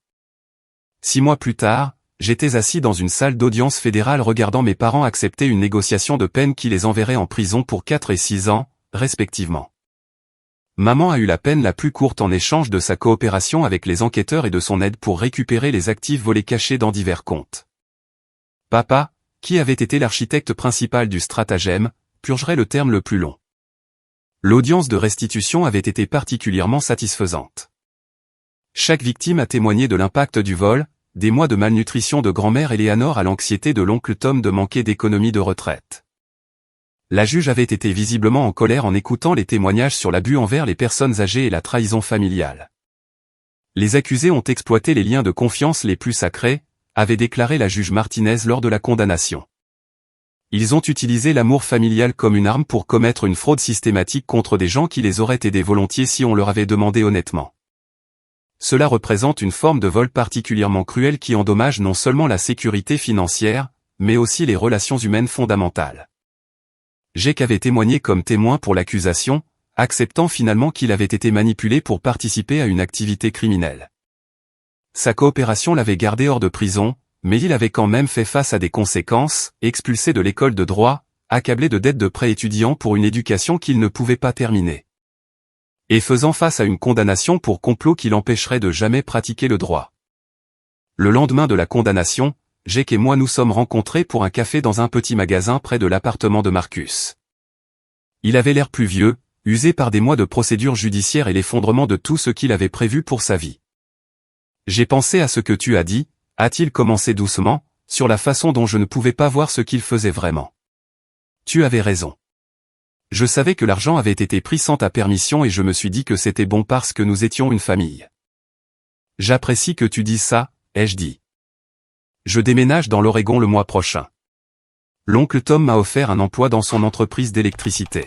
6 mois plus tard, j'étais assis dans une salle d'audience fédérale regardant mes parents accepter une négociation de peine qui les enverrait en prison pour 4 et 6 ans, respectivement. Maman a eu la peine la plus courte en échange de sa coopération avec les enquêteurs et de son aide pour récupérer les actifs volés cachés dans divers comptes. Papa, qui avait été l'architecte principal du stratagème, purgerait le terme le plus long. L'audience de restitution avait été particulièrement satisfaisante. Chaque victime a témoigné de l'impact du vol, des mois de malnutrition de grand-mère Eleanor à l'anxiété de l'oncle Tom de manquer d'économie de retraite. La juge avait été visiblement en colère en écoutant les témoignages sur l'abus envers les personnes âgées et la trahison familiale. Les accusés ont exploité les liens de confiance les plus sacrés, avait déclaré la juge Martinez lors de la condamnation. Ils ont utilisé l'amour familial comme une arme pour commettre une fraude systématique contre des gens qui les auraient aidés volontiers si on leur avait demandé honnêtement. Cela représente une forme de vol particulièrement cruel qui endommage non seulement la sécurité financière, mais aussi les relations humaines fondamentales. Jake avait témoigné comme témoin pour l'accusation, acceptant finalement qu'il avait été manipulé pour participer à une activité criminelle. Sa coopération l'avait gardé hors de prison, mais il avait quand même fait face à des conséquences, expulsé de l'école de droit, accablé de dettes de prêts étudiants pour une éducation qu'il ne pouvait pas terminer. Et faisant face à une condamnation pour complot qui l'empêcherait de jamais pratiquer le droit. Le lendemain de la condamnation, Jake et moi nous sommes rencontrés pour un café dans un petit magasin près de l'appartement de Marcus. Il avait l'air plus vieux, usé par des mois de procédures judiciaires et l'effondrement de tout ce qu'il avait prévu pour sa vie. J'ai pensé à ce que tu as dit, a-t-il commencé doucement, sur la façon dont je ne pouvais pas voir ce qu'il faisait vraiment. Tu avais raison. Je savais que l'argent avait été pris sans ta permission et je me suis dit que c'était bon parce que nous étions une famille. J'apprécie que tu dises ça, ai-je dit. Je déménage dans l'Oregon le mois prochain. L'oncle Tom m'a offert un emploi dans son entreprise d'électricité.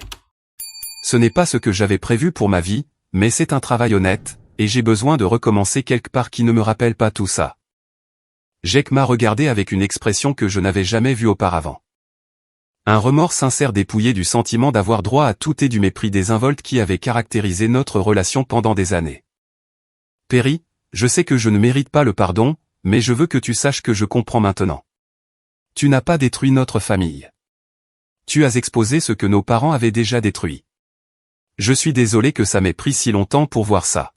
Ce n'est pas ce que j'avais prévu pour ma vie, mais c'est un travail honnête, et j'ai besoin de recommencer quelque part qui ne me rappelle pas tout ça. Jake m'a regardé avec une expression que je n'avais jamais vue auparavant. Un remords sincère dépouillé du sentiment d'avoir droit à tout et du mépris désinvolte qui avait caractérisé notre relation pendant des années. Perry, je sais que je ne mérite pas le pardon, mais je veux que tu saches que je comprends maintenant. Tu n'as pas détruit notre famille. Tu as exposé ce que nos parents avaient déjà détruit. Je suis désolé que ça m'ait pris si longtemps pour voir ça.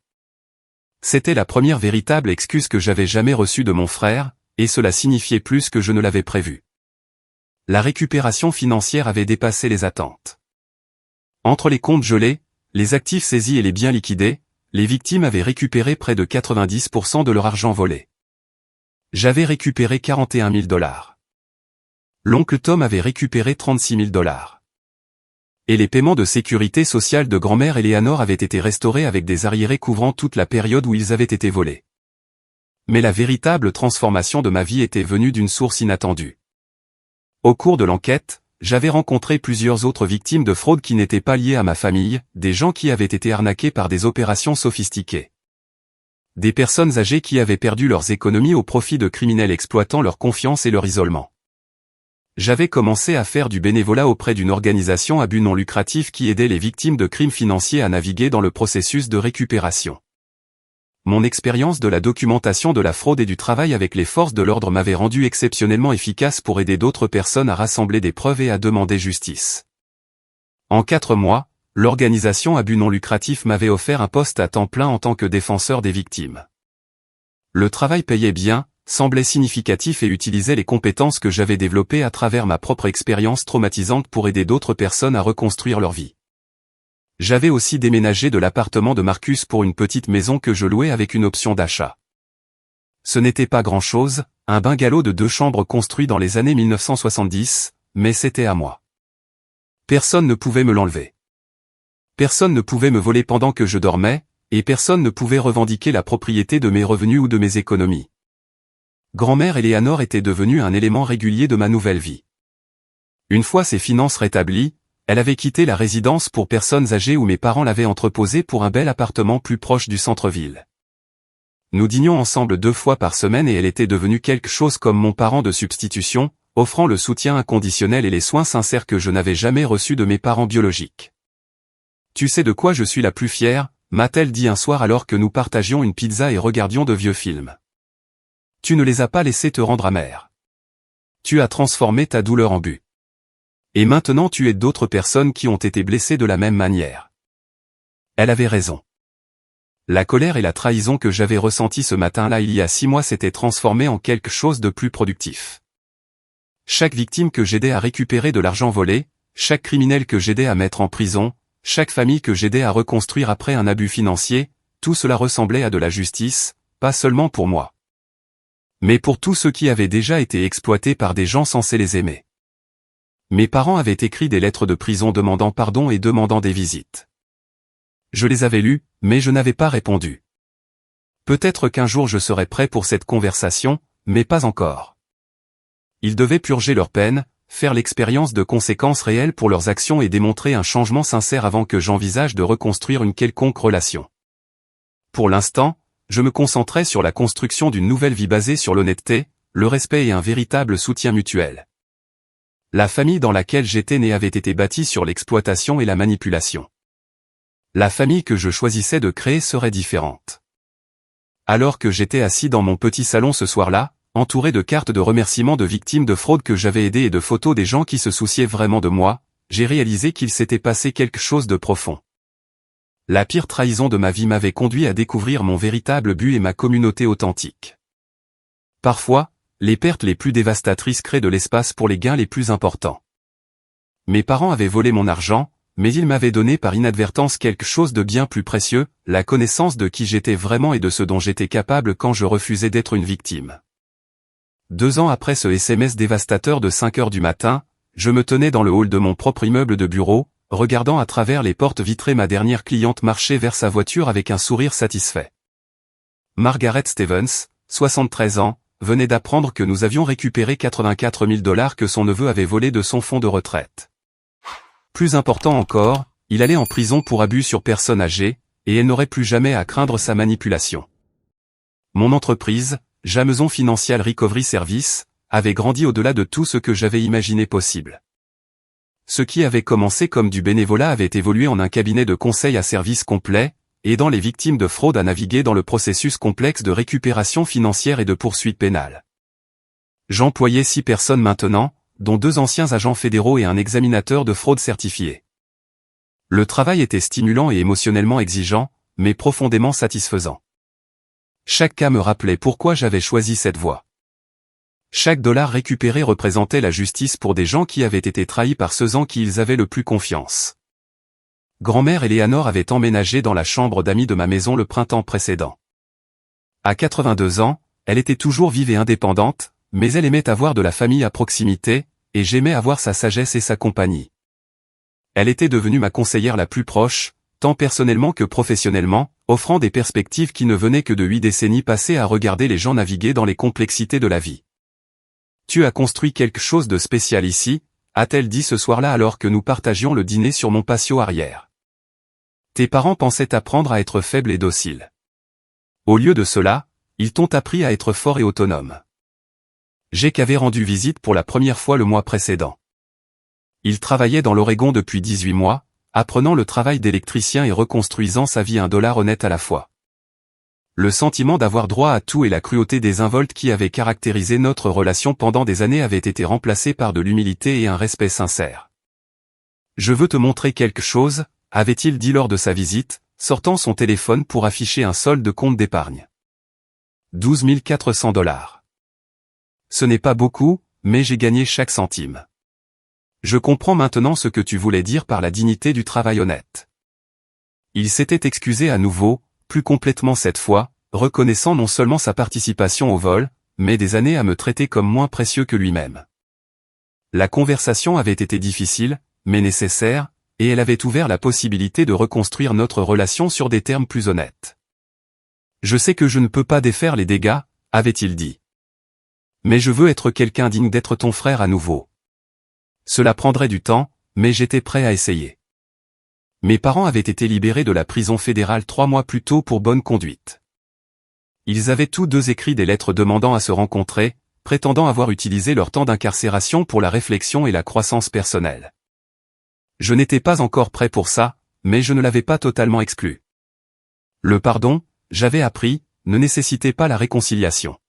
C'était la première véritable excuse que j'avais jamais reçue de mon frère, et cela signifiait plus que je ne l'avais prévu. La récupération financière avait dépassé les attentes. Entre les comptes gelés, les actifs saisis et les biens liquidés, les victimes avaient récupéré près de 90% de leur argent volé. J'avais récupéré 41 000 $. L'oncle Tom avait récupéré 36 000 $. Et les paiements de sécurité sociale de grand-mère Eleanor avaient été restaurés avec des arriérés couvrant toute la période où ils avaient été volés. Mais la véritable transformation de ma vie était venue d'une source inattendue. Au cours de l'enquête, j'avais rencontré plusieurs autres victimes de fraude qui n'étaient pas liées à ma famille, des gens qui avaient été arnaqués par des opérations sophistiquées. Des personnes âgées qui avaient perdu leurs économies au profit de criminels exploitant leur confiance et leur isolement. J'avais commencé à faire du bénévolat auprès d'une organisation à but non lucratif qui aidait les victimes de crimes financiers à naviguer dans le processus de récupération. Mon expérience de la documentation de la fraude et du travail avec les forces de l'ordre m'avait rendu exceptionnellement efficace pour aider d'autres personnes à rassembler des preuves et à demander justice. En 4 mois, l'organisation à but non lucratif m'avait offert un poste à temps plein en tant que défenseur des victimes. Le travail payait bien, semblait significatif et utilisait les compétences que j'avais développées à travers ma propre expérience traumatisante pour aider d'autres personnes à reconstruire leur vie. J'avais aussi déménagé de l'appartement de Marcus pour une petite maison que je louais avec une option d'achat. Ce n'était pas grand-chose, un bungalow de 2 chambres construit dans les années 1970, mais c'était à moi. Personne ne pouvait me l'enlever. Personne ne pouvait me voler pendant que je dormais, et personne ne pouvait revendiquer la propriété de mes revenus ou de mes économies. Grand-mère Eleanor était devenue un élément régulier de ma nouvelle vie. Une fois ses finances rétablies, elle avait quitté la résidence pour personnes âgées où mes parents l'avaient entreposée pour un bel appartement plus proche du centre-ville. Nous dînions ensemble 2 fois par semaine et elle était devenue quelque chose comme mon parent de substitution, offrant le soutien inconditionnel et les soins sincères que je n'avais jamais reçus de mes parents biologiques. Tu sais de quoi je suis la plus fière, m'a-t-elle dit un soir alors que nous partagions une pizza et regardions de vieux films. Tu ne les as pas laissés te rendre amer. Tu as transformé ta douleur en but. Et maintenant tu aides d'autres personnes qui ont été blessées de la même manière. Elle avait raison. La colère et la trahison que j'avais ressenties ce matin-là il y a 6 mois s'étaient transformées en quelque chose de plus productif. Chaque victime que j'aidais à récupérer de l'argent volé, chaque criminel que j'aidais à mettre en prison, chaque famille que j'aidais à reconstruire après un abus financier, tout cela ressemblait à de la justice, pas seulement pour moi, mais pour tous ceux qui avaient déjà été exploités par des gens censés les aimer. Mes parents avaient écrit des lettres de prison demandant pardon et demandant des visites. Je les avais lues, mais je n'avais pas répondu. Peut-être qu'un jour je serais prêt pour cette conversation, mais pas encore. Ils devaient purger leur peine, faire l'expérience de conséquences réelles pour leurs actions et démontrer un changement sincère avant que j'envisage de reconstruire une quelconque relation. Pour l'instant, je me concentrais sur la construction d'une nouvelle vie basée sur l'honnêteté, le respect et un véritable soutien mutuel. La famille dans laquelle j'étais né avait été bâtie sur l'exploitation et la manipulation. La famille que je choisissais de créer serait différente. Alors que j'étais assis dans mon petit salon ce soir-là, entouré de cartes de remerciements de victimes de fraude que j'avais aidées et de photos des gens qui se souciaient vraiment de moi, j'ai réalisé qu'il s'était passé quelque chose de profond. La pire trahison de ma vie m'avait conduit à découvrir mon véritable but et ma communauté authentique. Parfois, les pertes les plus dévastatrices créent de l'espace pour les gains les plus importants. Mes parents avaient volé mon argent, mais ils m'avaient donné par inadvertance quelque chose de bien plus précieux, la connaissance de qui j'étais vraiment et de ce dont j'étais capable quand je refusais d'être une victime. 2 ans après ce SMS dévastateur de 5 heures du matin, je me tenais dans le hall de mon propre immeuble de bureau, regardant à travers les portes vitrées ma dernière cliente marcher vers sa voiture avec un sourire satisfait. Margaret Stevens, 73 ans, venait d'apprendre que nous avions récupéré 84 000 $ que son neveu avait volés de son fonds de retraite. Plus important encore, il allait en prison pour abus sur personnes âgées, et elle n'aurait plus jamais à craindre sa manipulation. Mon entreprise, Jameson Financial Recovery Service, avait grandi au-delà de tout ce que j'avais imaginé possible. Ce qui avait commencé comme du bénévolat avait évolué en un cabinet de conseil à service complet, aidant les victimes de fraude à naviguer dans le processus complexe de récupération financière et de poursuite pénale. J'employais 6 personnes maintenant, dont 2 anciens agents fédéraux et un examinateur de fraude certifié. Le travail était stimulant et émotionnellement exigeant, mais profondément satisfaisant. Chaque cas me rappelait pourquoi j'avais choisi cette voie. Chaque dollar récupéré représentait la justice pour des gens qui avaient été trahis par ceux en qui ils avaient le plus confiance. Grand-mère Eleanor avait emménagé dans la chambre d'amis de ma maison le printemps précédent. À 82 ans, elle était toujours vive et indépendante, mais elle aimait avoir de la famille à proximité, et j'aimais avoir sa sagesse et sa compagnie. Elle était devenue ma conseillère la plus proche, tant personnellement que professionnellement, offrant des perspectives qui ne venaient que de 8 décennies passées à regarder les gens naviguer dans les complexités de la vie. « Tu as construit quelque chose de spécial ici », a-t-elle dit ce soir-là alors que nous partagions le dîner sur mon patio arrière. Tes parents pensaient apprendre à être faibles et dociles. Au lieu de cela, ils t'ont appris à être fort et autonome. Jake avait rendu visite pour la première fois le mois précédent. Il travaillait dans l'Oregon depuis 18 mois, apprenant le travail d'électricien et reconstruisant sa vie $1 honnête à la fois. Le sentiment d'avoir droit à tout et la cruauté désinvolte qui avait caractérisé notre relation pendant des années avait été remplacé par de l'humilité et un respect sincère. « Je veux te montrer quelque chose », avait-il dit lors de sa visite, sortant son téléphone pour afficher un solde de compte d'épargne. 12 400 $. Ce n'est pas beaucoup, mais j'ai gagné chaque centime. Je comprends maintenant ce que tu voulais dire par la dignité du travail honnête. Il s'était excusé à nouveau, plus complètement cette fois, reconnaissant non seulement sa participation au vol, mais des années à me traiter comme moins précieux que lui-même. La conversation avait été difficile, mais nécessaire, et elle avait ouvert la possibilité de reconstruire notre relation sur des termes plus honnêtes. Je sais que je ne peux pas défaire les dégâts, avait-il dit. Mais je veux être quelqu'un digne d'être ton frère à nouveau. Cela prendrait du temps, mais j'étais prêt à essayer. Mes parents avaient été libérés de la prison fédérale 3 mois plus tôt pour bonne conduite. Ils avaient tous deux écrit des lettres demandant à se rencontrer, prétendant avoir utilisé leur temps d'incarcération pour la réflexion et la croissance personnelle. Je n'étais pas encore prêt pour ça, mais je ne l'avais pas totalement exclu. Le pardon, j'avais appris, ne nécessitait pas la réconciliation.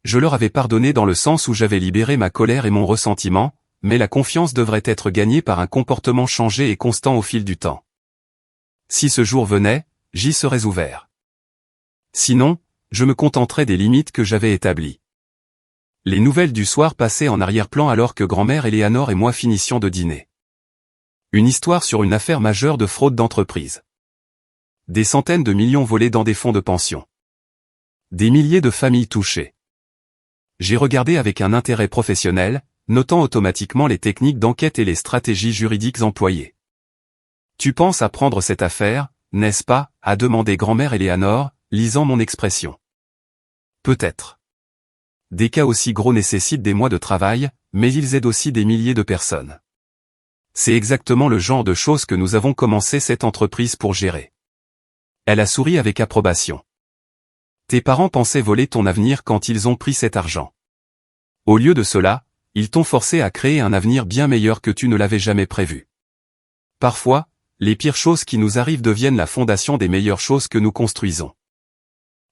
Je leur avais pardonné dans le sens où j'avais libéré ma colère et mon ressentiment, mais la confiance devrait être gagnée par un comportement changé et constant au fil du temps. Si ce jour venait, j'y serais ouvert. Sinon, je me contenterais des limites que j'avais établies. Les nouvelles du soir passaient en arrière-plan alors que grand-mère Eleanor et moi finissions de dîner. Une histoire sur une affaire majeure de fraude d'entreprise. Des centaines de millions volés dans des fonds de pension. Des milliers de familles touchées. J'ai regardé avec un intérêt professionnel, notant automatiquement les techniques d'enquête et les stratégies juridiques employées. Tu penses à prendre cette affaire, n'est-ce pas, a demandé grand-mère Eleanor, lisant mon expression. Peut-être. Des cas aussi gros nécessitent des mois de travail, mais ils aident aussi des milliers de personnes. C'est exactement le genre de choses que nous avons commencé cette entreprise pour gérer. Elle a souri avec approbation. Tes parents pensaient voler ton avenir quand ils ont pris cet argent. Au lieu de cela, ils t'ont forcé à créer un avenir bien meilleur que tu ne l'avais jamais prévu. Parfois, les pires choses qui nous arrivent deviennent la fondation des meilleures choses que nous construisons.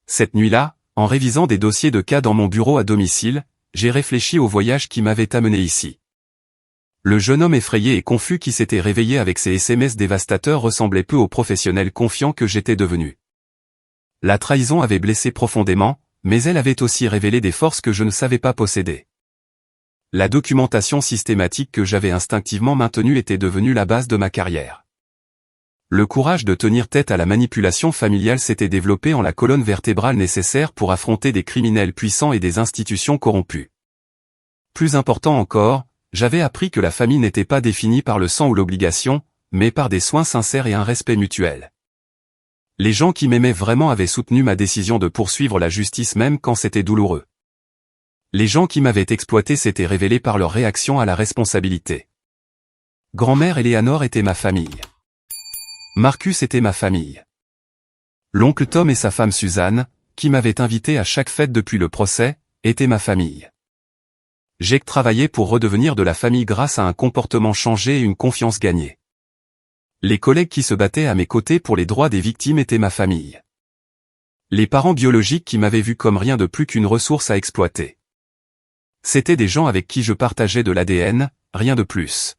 Cette nuit-là, en révisant des dossiers de cas dans mon bureau à domicile, j'ai réfléchi au voyage qui m'avait amené ici. Le jeune homme effrayé et confus qui s'était réveillé avec ses SMS dévastateurs ressemblait peu au professionnel confiant que j'étais devenu. La trahison avait blessé profondément, mais elle avait aussi révélé des forces que je ne savais pas posséder. La documentation systématique que j'avais instinctivement maintenue était devenue la base de ma carrière. Le courage de tenir tête à la manipulation familiale s'était développé en la colonne vertébrale nécessaire pour affronter des criminels puissants et des institutions corrompues. Plus important encore, j'avais appris que la famille n'était pas définie par le sang ou l'obligation, mais par des soins sincères et un respect mutuel. Les gens qui m'aimaient vraiment avaient soutenu ma décision de poursuivre la justice même quand c'était douloureux. Les gens qui m'avaient exploité s'étaient révélés par leur réaction à la responsabilité. Grand-mère Eleanor était ma famille. Marcus était ma famille. L'oncle Tom et sa femme Suzanne, qui m'avaient invité à chaque fête depuis le procès, étaient ma famille. J'ai travaillé pour redevenir de la famille grâce à un comportement changé et une confiance gagnée. Les collègues qui se battaient à mes côtés pour les droits des victimes étaient ma famille. Les parents biologiques qui m'avaient vu comme rien de plus qu'une ressource à exploiter. C'étaient des gens avec qui je partageais de l'ADN, rien de plus.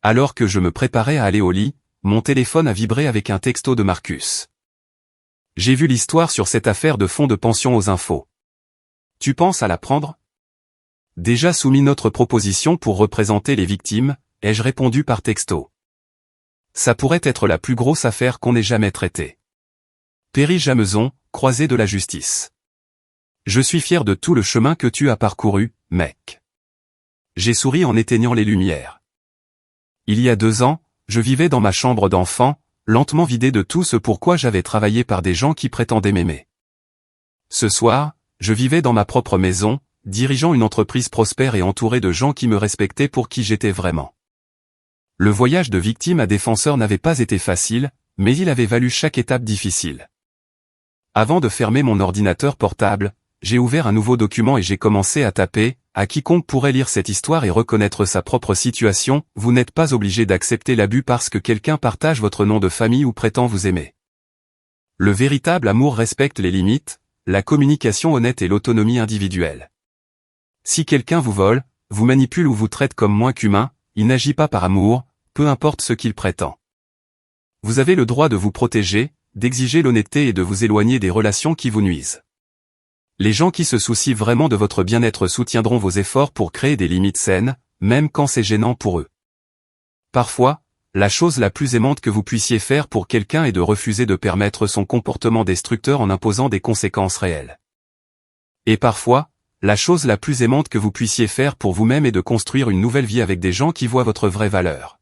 Alors que je me préparais à aller au lit, mon téléphone a vibré avec un texto de Marcus. J'ai vu l'histoire sur cette affaire de fonds de pension aux infos. Tu penses à la prendre? Déjà soumis notre proposition pour représenter les victimes, ai-je répondu par texto. Ça pourrait être la plus grosse affaire qu'on ait jamais traitée. Perry Jameson, croisé de la justice. Je suis fier de tout le chemin que tu as parcouru, mec. J'ai souri en éteignant les lumières. Il y a 2 ans, je vivais dans ma chambre d'enfant, lentement vidé de tout ce pourquoi j'avais travaillé par des gens qui prétendaient m'aimer. Ce soir, je vivais dans ma propre maison, dirigeant une entreprise prospère et entouré de gens qui me respectaient pour qui j'étais vraiment. Le voyage de victime à défenseur n'avait pas été facile, mais il avait valu chaque étape difficile. Avant de fermer mon ordinateur portable, j'ai ouvert un nouveau document et j'ai commencé à taper, à quiconque pourrait lire cette histoire et reconnaître sa propre situation, vous n'êtes pas obligé d'accepter l'abus parce que quelqu'un partage votre nom de famille ou prétend vous aimer. Le véritable amour respecte les limites, la communication honnête et l'autonomie individuelle. Si quelqu'un vous vole, vous manipule ou vous traite comme moins qu'humain, il n'agit pas par amour, peu importe ce qu'il prétend. Vous avez le droit de vous protéger, d'exiger l'honnêteté et de vous éloigner des relations qui vous nuisent. Les gens qui se soucient vraiment de votre bien-être soutiendront vos efforts pour créer des limites saines, même quand c'est gênant pour eux. Parfois, la chose la plus aimante que vous puissiez faire pour quelqu'un est de refuser de permettre son comportement destructeur en imposant des conséquences réelles. Et parfois, la chose la plus aimante que vous puissiez faire pour vous-même est de construire une nouvelle vie avec des gens qui voient votre vraie valeur.